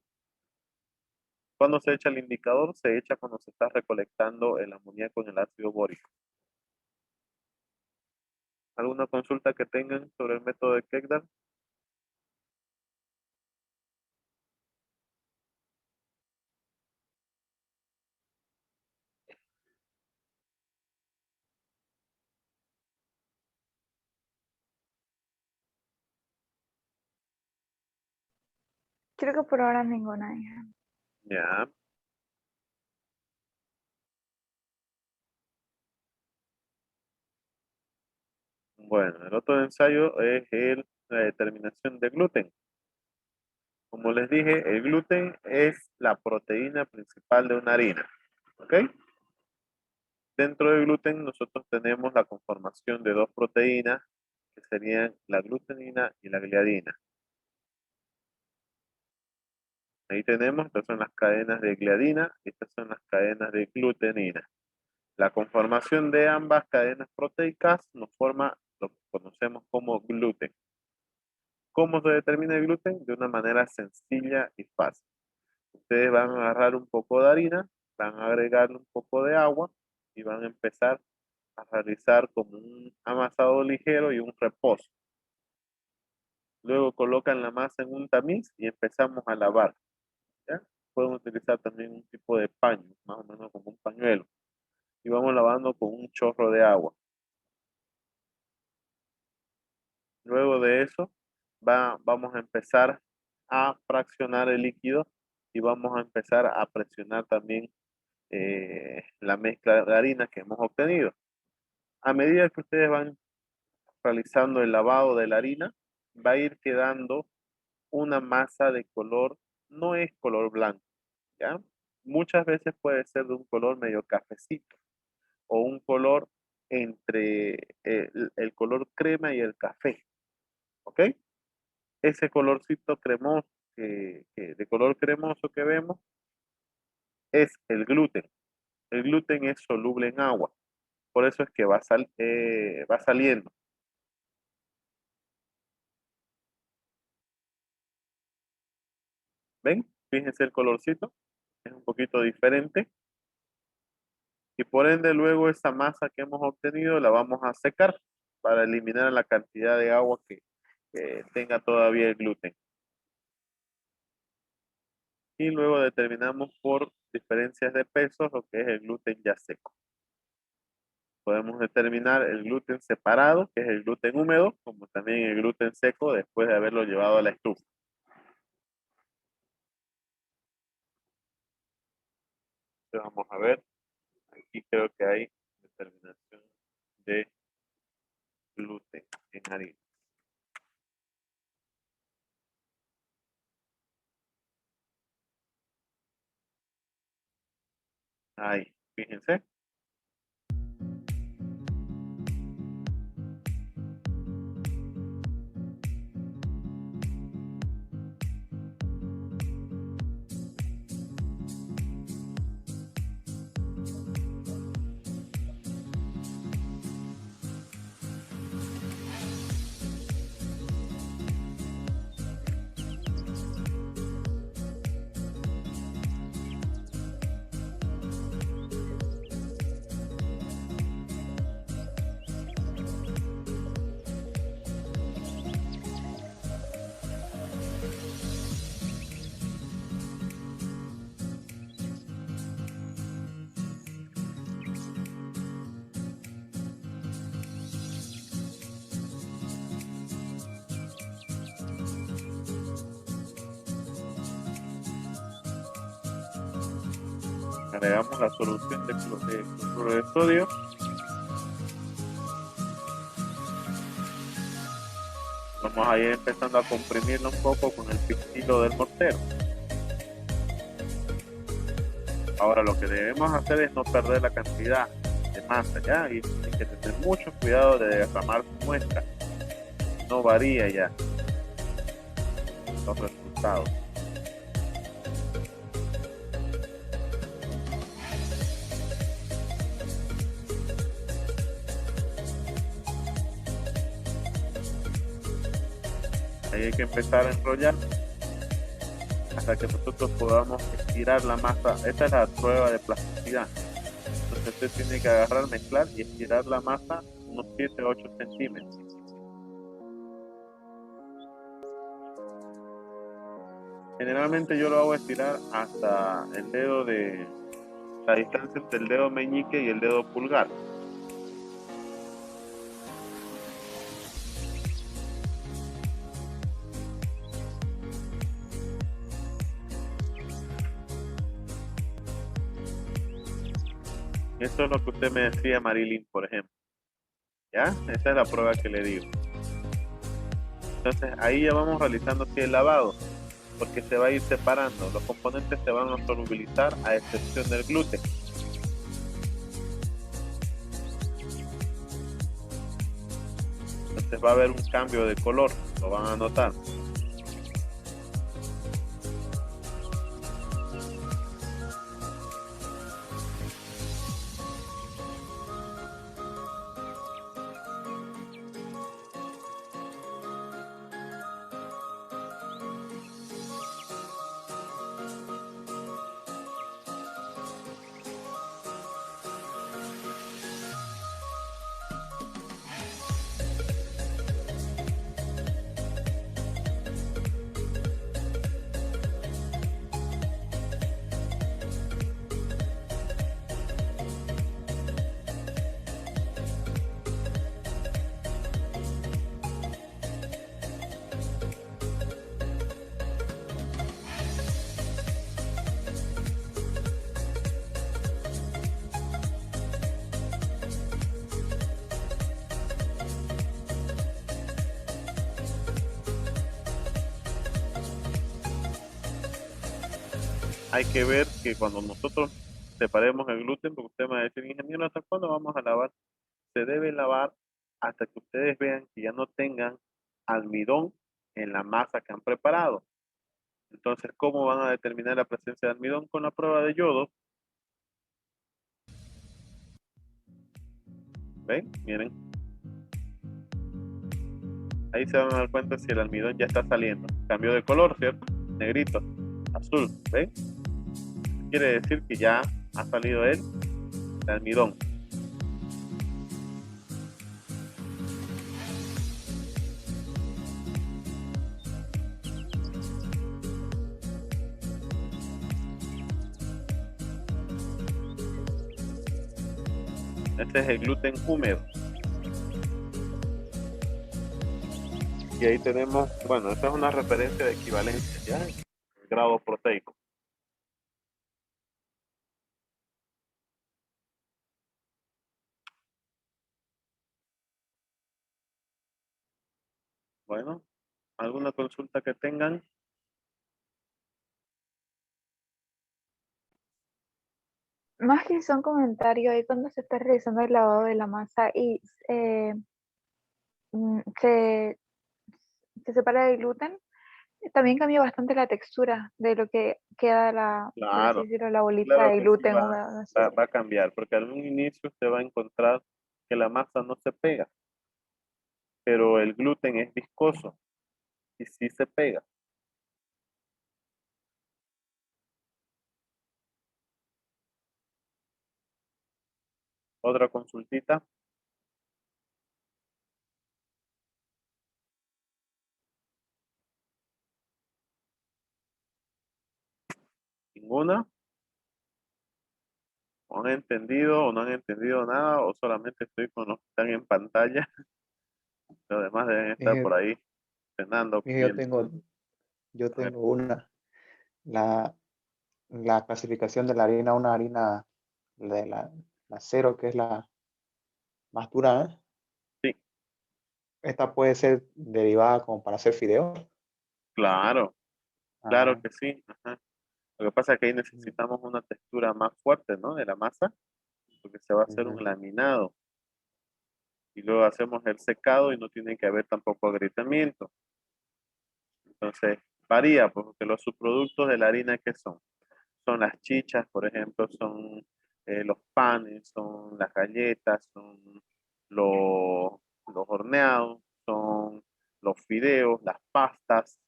Speaker 1: Cuando se echa el indicador, se echa cuando se está recolectando el amoníaco en el ácido bórico. ¿Alguna consulta que tengan sobre el método de Kekdal?
Speaker 5: Creo que por ahora ninguna, hija.
Speaker 1: Ya. Bueno, el otro ensayo es la determinación de gluten. Como les dije, el gluten es la proteína principal de una harina. ¿Ok? Dentro del gluten nosotros tenemos la conformación de dos proteínas que serían la glutenina y la gliadina. Ahí tenemos, estas son las cadenas de gliadina y estas son las cadenas de glutenina. La conformación de ambas cadenas proteicas nos forma lo que conocemos como gluten. ¿Cómo se determina el gluten? De una manera sencilla y fácil. Ustedes van a agarrar un poco de harina, van a agregarle un poco de agua y van a empezar a realizar como un amasado ligero y un reposo. Luego colocan la masa en un tamiz y empezamos a lavar. ¿Ya? Pueden utilizar también un tipo de paño, más o menos como un pañuelo. Y vamos lavando con un chorro de agua. Luego de eso, vamos a empezar a fraccionar el líquido y vamos a empezar a presionar también la mezcla de harina que hemos obtenido. A medida que ustedes van realizando el lavado de la harina, va a ir quedando una masa de color, no es color blanco, ¿ya? Muchas veces puede ser de un color medio cafecito o un color entre el color crema y el café, ¿ok? Ese colorcito cremoso, de color cremoso que vemos, es el gluten. El gluten es soluble en agua, por eso es que va saliendo. ¿Ven? Fíjense el colorcito, es un poquito diferente. Y por ende luego esa masa que hemos obtenido la vamos a secar para eliminar la cantidad de agua que tenga todavía el gluten. Y luego determinamos por diferencias de pesos lo que es el gluten ya seco. Podemos determinar el gluten separado, que es el gluten húmedo, como también el gluten seco después de haberlo llevado a la estufa. Entonces vamos a ver, aquí creo que hay determinación de gluten en harina. Ahí, fíjense. Agregamos la solución de cloruro de sodio. Vamos a ir empezando a comprimirlo un poco con el pistilo del mortero. Ahora lo que debemos hacer es no perder la cantidad de masa, ¿ya? Y hay que tener mucho cuidado de derramar su muestra. No varía ya los resultados. Ahí hay que empezar a enrollar hasta que nosotros podamos estirar la masa. Esta es la prueba de plasticidad. Entonces usted tiene que agarrar, mezclar y estirar la masa unos 7 o 8 centímetros. Generalmente yo lo hago estirar hasta el dedo la distancia entre el dedo meñique y el dedo pulgar. Eso es lo que usted me decía, Marilyn, por ejemplo. ¿Ya? Esa es la prueba que le digo. Entonces, ahí ya vamos realizando así el lavado, porque se va a ir separando. Los componentes se van a solubilizar a excepción del gluten. Entonces va a haber un cambio de color, lo van a notar. Hay que ver que cuando nosotros separemos el gluten, porque usted me va a decir, ingeniero, ¿hasta cuándo vamos a lavar? Se debe lavar hasta que ustedes vean que ya no tengan almidón en la masa que han preparado. Entonces, ¿cómo van a determinar la presencia de almidón? Con la prueba de yodo. ¿Ven? Miren. Ahí se van a dar cuenta si el almidón ya está saliendo. Cambió de color, ¿cierto? Negrito, azul. ¿Ven? Quiere decir que ya ha salido el almidón. Este es el gluten húmedo. Y ahí tenemos, bueno, esta es una referencia de equivalencia, ¿ya? El grado proteico. Bueno, ¿alguna consulta que tengan?
Speaker 5: Más que son comentarios ahí cuando se está realizando el lavado de la masa y se separa el gluten, también cambia bastante la textura de lo que queda por así
Speaker 1: Claro,
Speaker 5: decirlo, la bolita
Speaker 1: claro
Speaker 5: de
Speaker 1: que sí
Speaker 5: gluten húmedo. No sé.
Speaker 1: va a cambiar, porque al un inicio usted va a encontrar que la masa no se pega, pero el gluten es viscoso y sí se pega. Otra consultita. ¿Ninguna? ¿O han entendido o no han entendido nada o solamente estoy con los que están en pantalla? Los demás deben estar por
Speaker 6: Mire,
Speaker 1: ahí cenando,
Speaker 6: mire, yo
Speaker 1: comiendo.
Speaker 6: tengo, yo
Speaker 1: A ver,
Speaker 6: tengo la, la clasificación de la harina, una harina de la cero, que es la más dura, ¿eh?
Speaker 1: sí,
Speaker 6: Esta puede ser derivada como para hacer fideos.
Speaker 1: claro, claro
Speaker 6: Ah,
Speaker 1: que sí. Ajá. Lo que pasa es que ahí
Speaker 6: mm,
Speaker 1: necesitamos una textura más fuerte, ¿no? De la masa, porque se va a hacer un
Speaker 6: ujú,
Speaker 1: laminado. Y luego hacemos el secado y no tiene que haber tampoco agrietamiento. Entonces, varía, porque los subproductos de la harina, ¿qué son? Son las chichas, por ejemplo, son los panes, son las galletas, son los, los horneados, son los fideos, las pastas,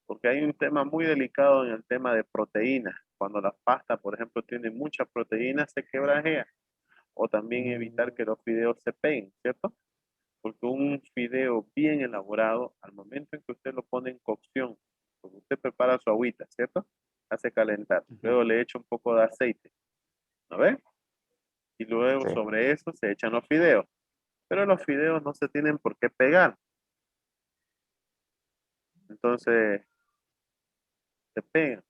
Speaker 1: porque hay un tema muy delicado en el tema de proteínas. Cuando la pasta, por ejemplo, tiene mucha proteína, se quebrajea. O también evitar
Speaker 6: mm,
Speaker 1: que los fideos se peguen, ¿cierto? Porque un fideo bien elaborado, al momento en que usted lo pone en cocción, porque usted prepara su agüita, ¿cierto? Hace calentar.
Speaker 6: ujú,
Speaker 1: Luego le echa un poco de aceite, ¿no ve? Y luego
Speaker 6: sí,
Speaker 1: sobre eso se echan los fideos. Pero los fideos no se tienen por qué pegar. Entonces, se pegan.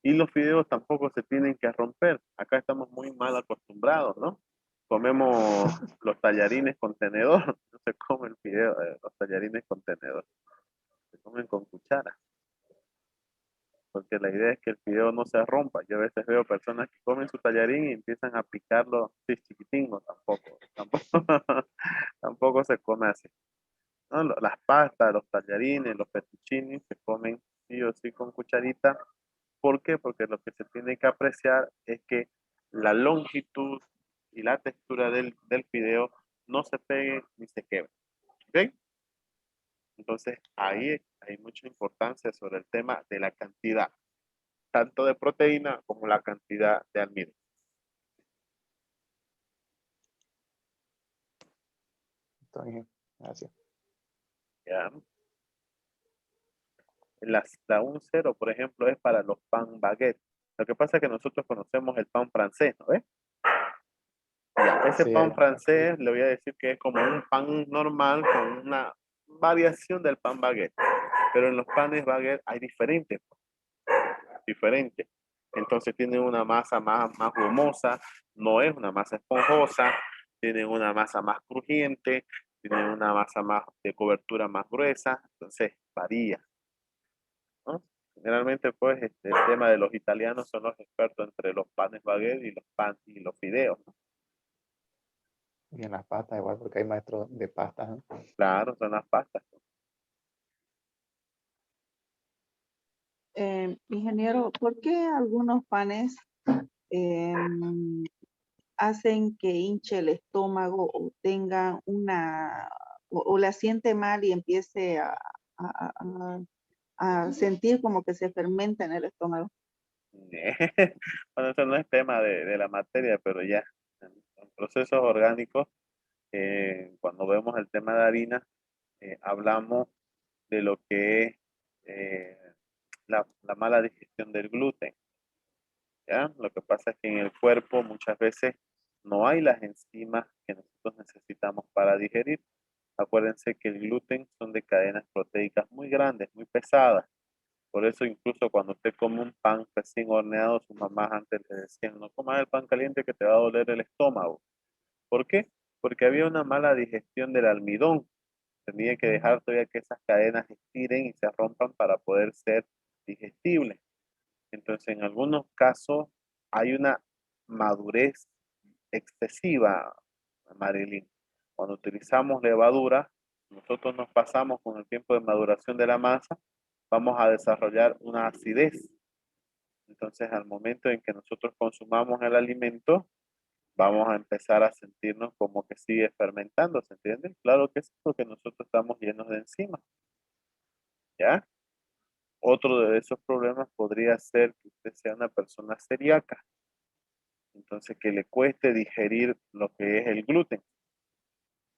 Speaker 1: Y los fideos tampoco se tienen que romper. Acá estamos muy mal acostumbrados, ¿no? Comemos los tallarines con tenedor, no se come el fideo, los tallarines con tenedor, se comen con cuchara, porque la idea es que el fideo no se rompa. Yo a veces veo personas que comen su tallarín y empiezan a picarlo así chiquitín, no, tampoco, tampoco se come así. ¿No? Las pastas, los tallarines, los fettuccini se comen sí o sí con cucharita. ¿Por qué? Porque lo que se tiene que apreciar es que la longitud y la textura del fideo no se pegue ni se quebre. ¿Ok? Entonces, ahí hay mucha importancia sobre el tema de la cantidad, tanto de proteína como la cantidad de almidón.
Speaker 6: Está bien, gracias.
Speaker 1: ¿Ya? La 1-0, por ejemplo, es para los pan baguette. Lo que pasa es que nosotros conocemos el pan francés, ¿no ves? Ya, ese
Speaker 6: Sí,
Speaker 1: pan francés, le voy a decir que es como un pan normal con una variación del pan baguette. Pero en los panes baguette hay diferentes. Entonces tienen una masa más gomosa, no es una masa esponjosa, tienen una masa más crujiente, tienen una masa más de cobertura más gruesa, entonces varía, ¿no? Generalmente, pues, el tema de los italianos son los expertos entre los panes baguette y los panes y los fideos, ¿no?
Speaker 6: y en las pastas igual, porque hay maestros de pastas, ¿no?
Speaker 1: Claro, son las pastas.
Speaker 3: Ingeniero, ¿por qué algunos panes hacen que hinche el estómago o tenga o la siente mal y empiece a- a- a sentir como que se fermenta en el estómago?
Speaker 1: Bueno, eso no es tema de la materia, pero ya, en procesos orgánicos, cuando vemos el tema de harina, hablamos de lo que es la mala digestión del gluten, ¿ya? Lo que pasa es que en el cuerpo muchas veces no hay las enzimas que nosotros necesitamos para digerir. Acuérdense que el gluten son de cadenas proteicas muy grandes, muy pesadas. Por eso incluso cuando usted come un pan recién horneado, sus mamás antes le decían, no comas el pan caliente que te va a doler el estómago. ¿Por qué? Porque había una mala digestión del almidón. Tenía que dejar todavía que esas cadenas estiren y se rompan para poder ser digestibles. Entonces, en algunos casos hay una madurez excesiva, Marilyn. Cuando utilizamos levadura, nosotros nos pasamos con el tiempo de maduración de la masa, vamos a desarrollar una acidez. Entonces, al momento en que nosotros consumamos el alimento, vamos a empezar a sentirnos como que sigue fermentando, ¿se entiende? Claro que sí, porque nosotros estamos llenos de enzimas, ¿ya? Otro de esos problemas podría ser que usted sea una persona celíaca, entonces que le cueste digerir lo que es el gluten.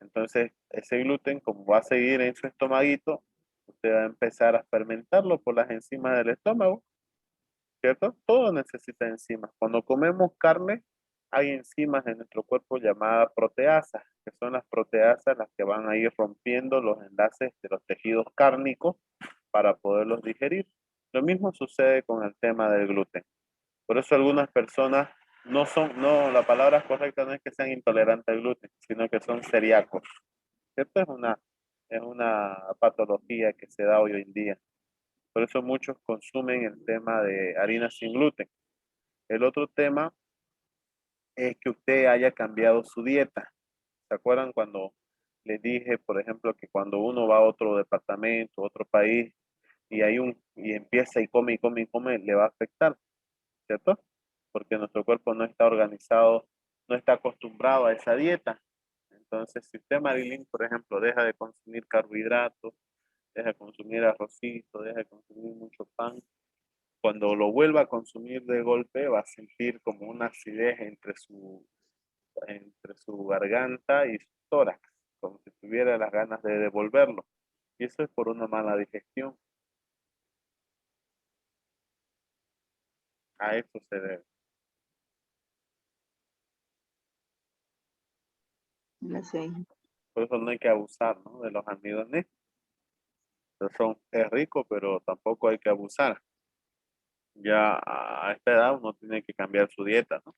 Speaker 1: Entonces, ese gluten, como va a seguir en su estomaguito, usted va a empezar a fermentarlo por las enzimas del estómago, ¿cierto? Todo necesita enzimas. Cuando comemos carne, hay enzimas en nuestro cuerpo llamadas proteasas, que son las proteasas las que van a ir rompiendo los enlaces de los tejidos cárnicos para poderlos digerir. Lo mismo sucede con el tema del gluten. Por eso algunas personas no, la palabra correcta no es que sean intolerantes al gluten, sino que son celíacos. ¿Cierto? Es una patología que se da hoy en día. Por eso muchos consumen el tema de harina sin gluten. El otro tema es que usted haya cambiado su dieta. ¿Se acuerdan cuando les dije, por ejemplo, que cuando uno va a otro departamento, otro país, y empieza y come y come y come, le va a afectar, ¿cierto? Porque nuestro cuerpo no está organizado, no está acostumbrado a esa dieta. Entonces, si usted, Marilyn, por ejemplo, deja de consumir carbohidratos, deja de consumir arrocito, deja de consumir mucho pan, cuando lo vuelva a consumir de golpe va a sentir como una acidez entre su garganta y su tórax, como si tuviera las ganas de devolverlo. Y eso es por una mala digestión. A eso se debe.
Speaker 3: Gracias.
Speaker 1: Por eso no hay que abusar, ¿no?, de los almidones. Es rico, pero tampoco hay que abusar. Ya a esta edad uno tiene que cambiar su dieta, ¿no?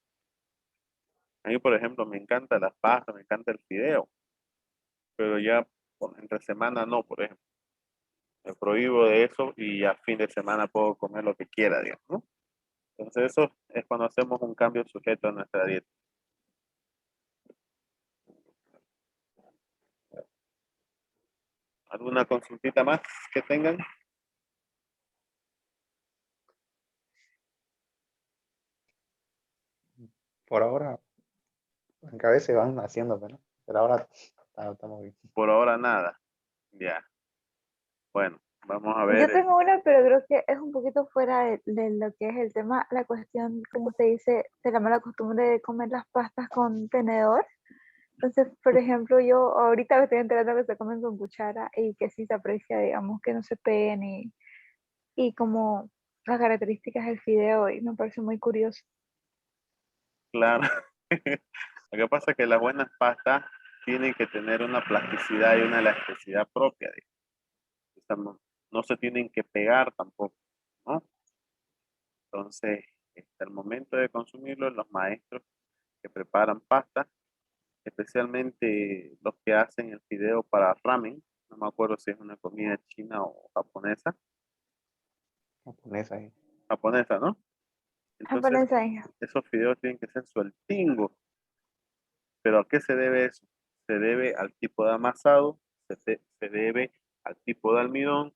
Speaker 1: A mí, por ejemplo, me encanta las pastas, me encanta el fideo, pero ya entre semana no, por ejemplo. Me prohíbo de eso y a fin de semana puedo comer lo que quiera, digamos, ¿no? Entonces eso es cuando hacemos un cambio sujeto a nuestra dieta. ¿Alguna consultita más que tengan?
Speaker 6: Por ahora, aunque a veces van haciendo, pero ahora estamos bien.
Speaker 1: Por ahora nada. Ya. Bueno, vamos a
Speaker 5: Yo
Speaker 1: ver.
Speaker 5: tengo una, pero creo que es un poquito fuera de lo que es el tema, la cuestión, como usted dice, de la mala costumbre de comer las pastas con tenedor. Entonces, por ejemplo, yo ahorita me estoy enterando que se comen con cuchara y que sí se aprecia, digamos, que no se peguen y como las características del fideo y me parece muy curioso.
Speaker 1: Claro. Lo que pasa es que las buenas pastas tienen que tener una plasticidad y una elasticidad propia, digamos. O sea, no se tienen que pegar tampoco, ¿no? Entonces, al momento de consumirlo, los maestros que preparan pasta, especialmente los que hacen el fideo para ramen, no me acuerdo si es una comida china o japonesa,
Speaker 6: Japonesa ahí.
Speaker 1: japonesa, ¿no? Entonces,
Speaker 5: Japonesa, hija.
Speaker 1: esos fideos tienen que ser sueltingos. ¿Pero a qué se debe eso? Se debe al tipo de amasado, se debe al tipo de almidón,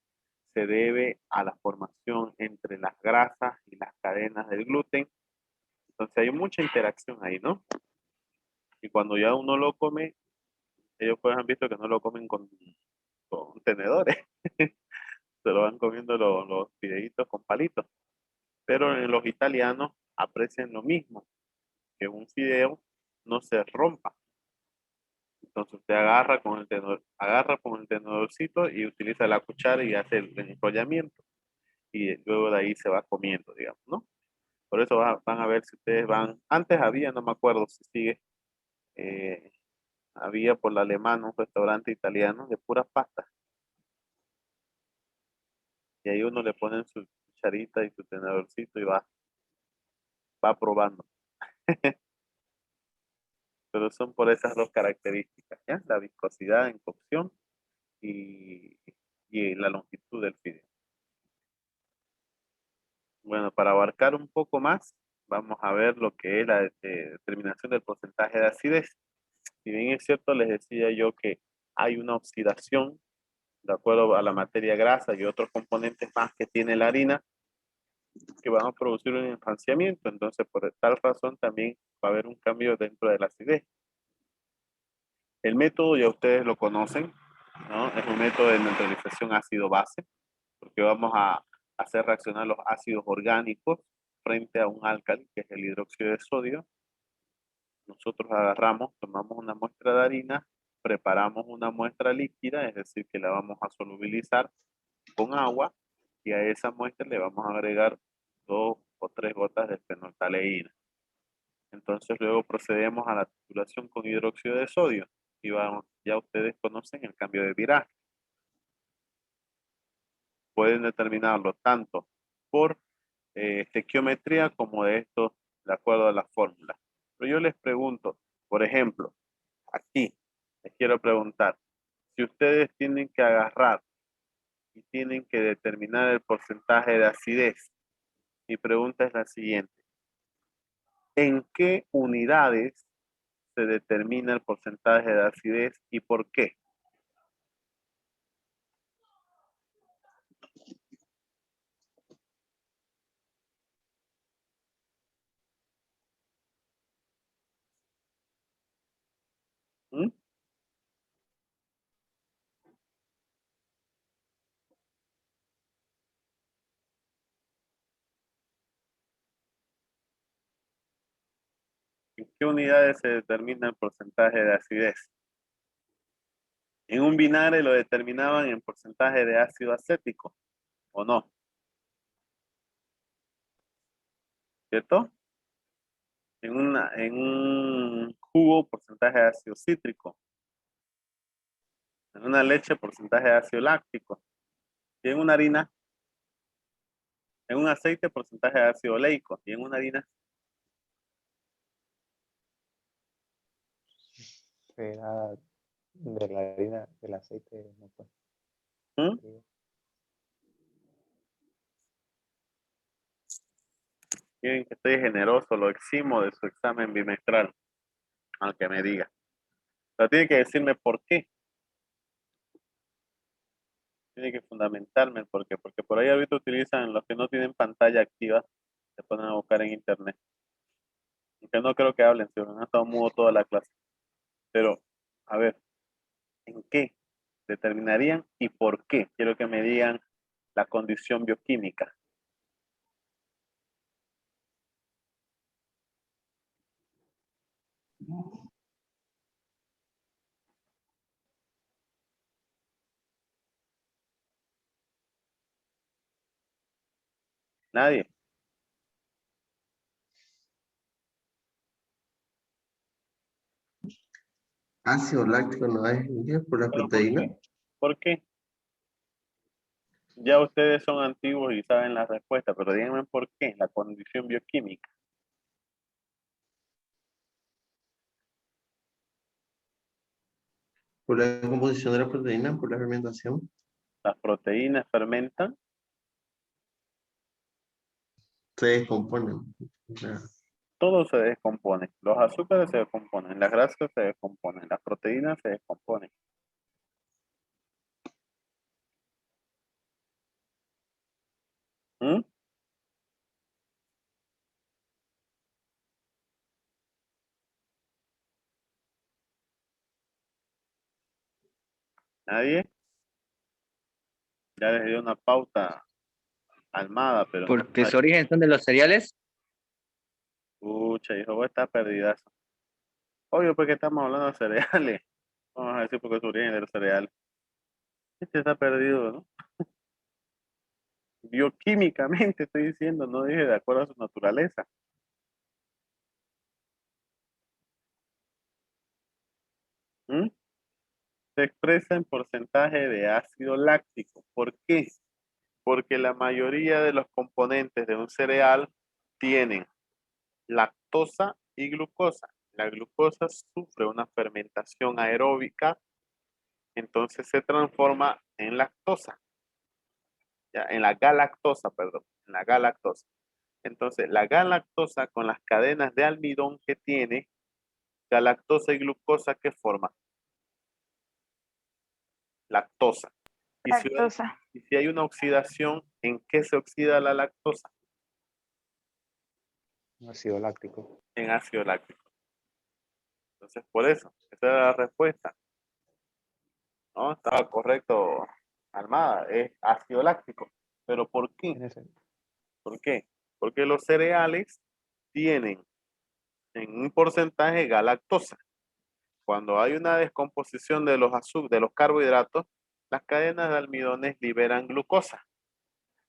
Speaker 1: se debe a la formación entre las grasas y las cadenas del gluten. Entonces hay mucha interacción ahí, ¿no? Y cuando ya uno lo come, ellos pues han visto que no lo comen con tenedores, se lo van comiendo los fideitos con palitos. Pero en los italianos aprecian lo mismo, que un fideo no se rompa. Entonces usted agarra con el tenedorcito y utiliza la cuchara y hace el enrollamiento. Y luego de ahí se va comiendo, digamos, ¿no? Por eso van a ver si ustedes van. Antes había, no me acuerdo si sigue, eh, había por la alemana un restaurante italiano de puras pastas. Y ahí uno le ponen su cucharita y su tenedorcito y va probando. Pero son por esas dos características, ¿ya? La viscosidad en cocción y, y la longitud del fideo. Bueno, para abarcar un poco más, vamos a ver lo que es la determinación del porcentaje de acidez. Si bien es cierto, les decía yo que hay una oxidación de acuerdo a la materia grasa y otros componentes más que tiene la harina que van a producir un enfanciamiento. Entonces, por tal razón, también va a haber un cambio dentro de la acidez. El método ya ustedes lo conocen, ¿no? Es un método de neutralización ácido-base, porque vamos a hacer reaccionar los ácidos orgánicos frente a un álcali, que es el hidróxido de sodio. Nosotros agarramos, tomamos una muestra de harina, preparamos una muestra líquida, es decir, que la vamos a solubilizar con agua y a esa muestra le vamos a agregar 2 o 3 gotas de fenolftaleína. Entonces luego procedemos a la titulación con hidróxido de sodio y ya ustedes conocen el cambio de viraje. Pueden determinarlo tanto por estequiometría como de esto de acuerdo a la fórmula. Pero yo les pregunto, por ejemplo, aquí les quiero preguntar, si ustedes tienen que agarrar y tienen que determinar el porcentaje de acidez, mi pregunta es la siguiente. ¿En qué unidades se determina el porcentaje de acidez y por qué? ¿Mm? ¿En qué unidades se determina el porcentaje de acidez? En un vinagre lo determinaban en porcentaje de ácido acético, ¿o no? ¿Cierto? En un jugo, porcentaje de ácido cítrico. En una leche, porcentaje de ácido láctico. Y en una harina, En un aceite, porcentaje de ácido oleico. Y en una harina,
Speaker 6: Será de la harina, del aceite, no pues.
Speaker 1: ¿Mm? Miren que estoy generoso, lo eximo de su examen bimestral, aunque me diga. Pero tiene que decirme por qué. Tiene que fundamentarme el por qué. Porque por ahí ahorita utilizan los que no tienen pantalla activa, se ponen a buscar en internet. Aunque no creo que hablen, se han estado mudo toda la clase. Pero, a ver, ¿en qué determinarían y por qué? Quiero que me digan la condición bioquímica. Nadie.
Speaker 2: Ácido láctico no es, ¿qué? Por la
Speaker 1: ¿Pero
Speaker 2: proteína.
Speaker 1: por qué? Ya ustedes son antiguos y saben la respuesta, pero díganme por qué, la condición bioquímica.
Speaker 2: Por la composición de la proteína, por la fermentación.
Speaker 1: Las proteínas fermentan,
Speaker 2: Se descomponen. O sea,
Speaker 1: todo se descompone. Los azúcares se descomponen, las grasas se descomponen, las proteínas se descomponen. ¿Mm? ¿Nadie? Ya les dio una pauta Almada, pero no
Speaker 9: Porque
Speaker 1: nadie.
Speaker 9: su origen son de los cereales.
Speaker 1: Pucha, hijo, vos estás perdidazo. Obvio, porque estamos hablando de cereales. Vamos a decir porque su origen de los cereales. Este está perdido, ¿no? Bioquímicamente estoy diciendo, no dije de acuerdo a su naturaleza. ¿Mm? Se expresa en porcentaje de ácido láctico. ¿Por qué? Porque la mayoría de los componentes de un cereal tienen lactosa y glucosa. La glucosa sufre una fermentación aeróbica, entonces se transforma en lactosa, ya, en la galactosa, perdón, en la galactosa. Entonces, la galactosa con las cadenas de almidón que tiene, galactosa y glucosa, ¿qué forma? Lactosa.
Speaker 5: Lactosa.
Speaker 1: Y si hay una oxidación, ¿en qué se oxida la lactosa?
Speaker 6: Ácido láctico.
Speaker 1: En ácido láctico. Entonces, por eso, esa era la respuesta. ¿No? Estaba correcto, Almada, es ácido láctico. ¿Pero por qué?
Speaker 6: En ese-
Speaker 1: ¿Por qué? Porque los cereales tienen en un porcentaje galactosa. Cuando hay una descomposición de los de los carbohidratos, las cadenas de almidones liberan glucosa.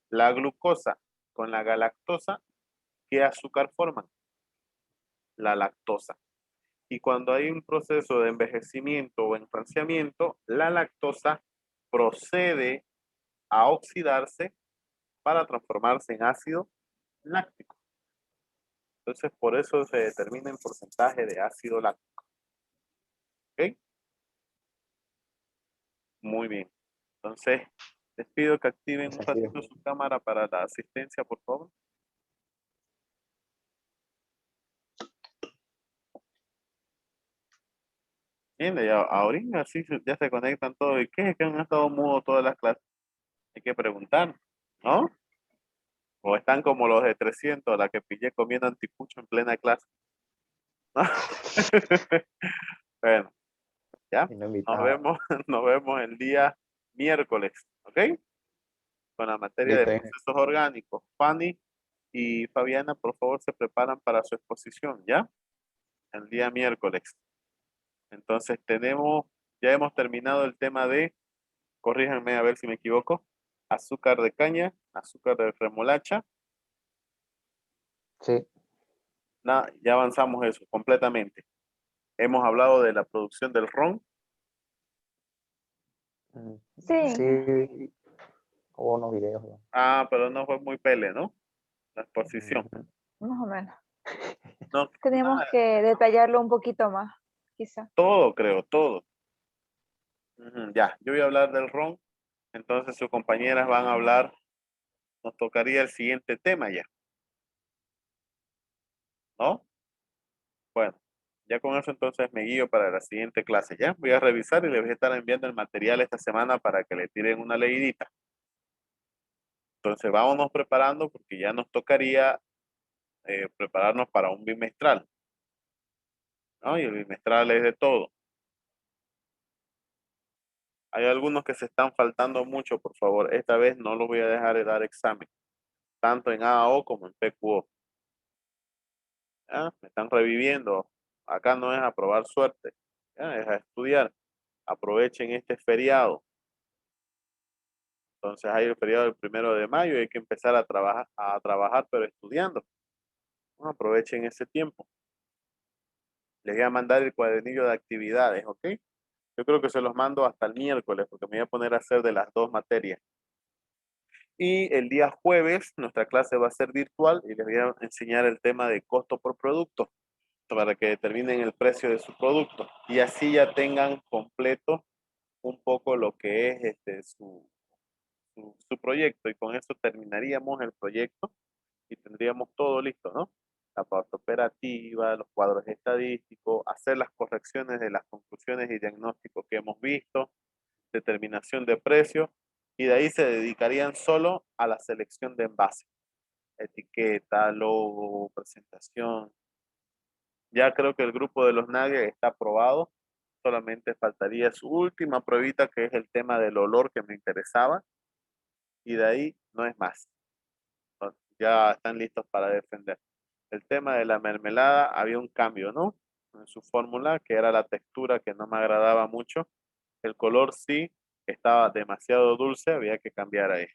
Speaker 1: La glucosa con la galactosa, ¿qué azúcar forman? La lactosa. Y cuando hay un proceso de envejecimiento o enfranciamiento, la lactosa procede a oxidarse para transformarse en ácido láctico. Entonces, por eso se determina en porcentaje de ácido láctico. ¿Ok? Muy bien. Entonces, les pido que activen un
Speaker 6: Sencillo.
Speaker 1: ratito su cámara para la asistencia, por favor. Bien, ya ahorita sí ya se conectan todos. ¿Y qué es que han estado mudos todas las clases? Hay que preguntar, ¿no? O están como los de 300, la que pillé comiendo anticucho en plena clase. Bueno, ya.
Speaker 6: Y no
Speaker 1: Nos
Speaker 6: invitaba.
Speaker 1: vemos, nos vemos el día miércoles, ¿ok? Con la materia de
Speaker 6: Listo, Inge.
Speaker 1: procesos orgánicos. Fanny y Fabiana, por favor, se preparan para su exposición, ¿ya? El día miércoles. Entonces ya hemos terminado el tema de, corríjanme a ver si me equivoco, azúcar de caña, azúcar de remolacha.
Speaker 6: Sí.
Speaker 1: Ya avanzamos eso completamente. Hemos hablado de la producción del ron.
Speaker 5: Sí.
Speaker 6: Sí.
Speaker 4: Hubo unos videos. ¿no?
Speaker 1: Ah, pero no fue muy pele, ¿no? La exposición.
Speaker 5: Más o menos.
Speaker 1: No,
Speaker 5: Teníamos que detallarlo un poquito más, quizá.
Speaker 1: todo, creo, todo. Ujú, ya, yo voy a hablar del ron, entonces sus compañeras van a hablar, nos tocaría el siguiente tema ya, ¿no? Bueno, ya con eso entonces me guío para la siguiente clase, ¿ya? Voy a revisar y les voy a estar enviando el material esta semana para que le tiren una leidita. Entonces vámonos preparando porque ya nos tocaría prepararnos para un bimestral, ¿no? Y el bimestral es de todo. Hay algunos que se están faltando mucho, por favor. Esta vez no los voy a dejar de dar examen, tanto en AAO como en PQO. ¿Ya? Me están reviviendo. Acá no es a probar suerte, ¿ya? Es a estudiar. Aprovechen este feriado. Entonces hay el feriado del 1 de mayo y hay que empezar a trabajar, pero estudiando. ¿No? Aprovechen ese tiempo. Les voy a mandar el cuadernillo de actividades, ¿ok? Yo creo que se los mando hasta el miércoles porque me voy a poner a hacer de las 2 materias. Y el día jueves nuestra clase va a ser virtual y les voy a enseñar el tema de costo por producto para que determinen el precio de su producto y así ya tengan completo un poco lo que es su proyecto y con eso terminaríamos el proyecto y tendríamos todo listo, ¿no? La pauta operativa, los cuadros estadísticos, hacer las correcciones de las conclusiones y diagnósticos que hemos visto, determinación de precio y de ahí se dedicarían solo a la selección de envase, etiqueta, logo, presentación. Ya creo que el grupo de los nuggets está aprobado. Solamente faltaría su última pruebita, que es el tema del olor que me interesaba. Y de ahí no es más. Ya están listos para defender. El tema de la mermelada, había un cambio, ¿no? En su fórmula, que era la textura que no me agradaba mucho. El color sí, estaba demasiado dulce, había que cambiar ahí.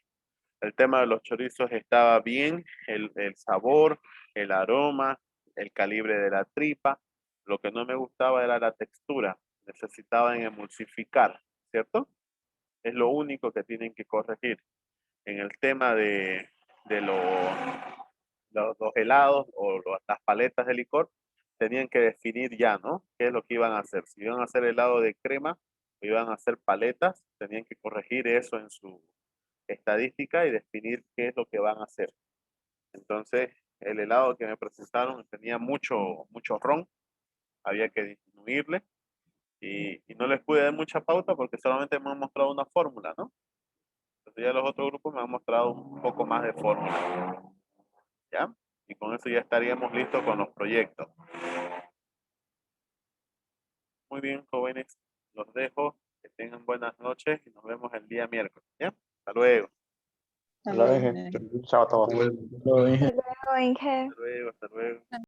Speaker 1: El tema de los chorizos estaba bien, el sabor, el aroma, el calibre de la tripa. Lo que no me gustaba era la textura. Necesitaban emulsificar, ¿cierto? Es lo único que tienen que corregir. En el tema de los helados o las paletas de licor, tenían que definir ya, ¿no? ¿Qué es lo que iban a hacer? Si iban a hacer helado de crema o iban a hacer paletas, tenían que corregir eso en su estadística y definir qué es lo que van a hacer. Entonces, el helado que me presentaron tenía mucho ron, había que disminuirle y no les pude dar mucha pauta porque solamente me han mostrado una fórmula, ¿no? Entonces ya los otros grupos me han mostrado un poco más de fórmula, ¿ya? Y con eso ya estaríamos listos con los proyectos. Muy bien, jóvenes, los dejo, que tengan buenas noches y nos vemos el día miércoles, ¿ya? Hasta luego.
Speaker 3: Hasta
Speaker 4: Lo
Speaker 3: luego.
Speaker 4: dije. Chao a todos.
Speaker 2: Bueno.
Speaker 5: Hasta luego, Inge.
Speaker 1: Hasta luego, hasta luego.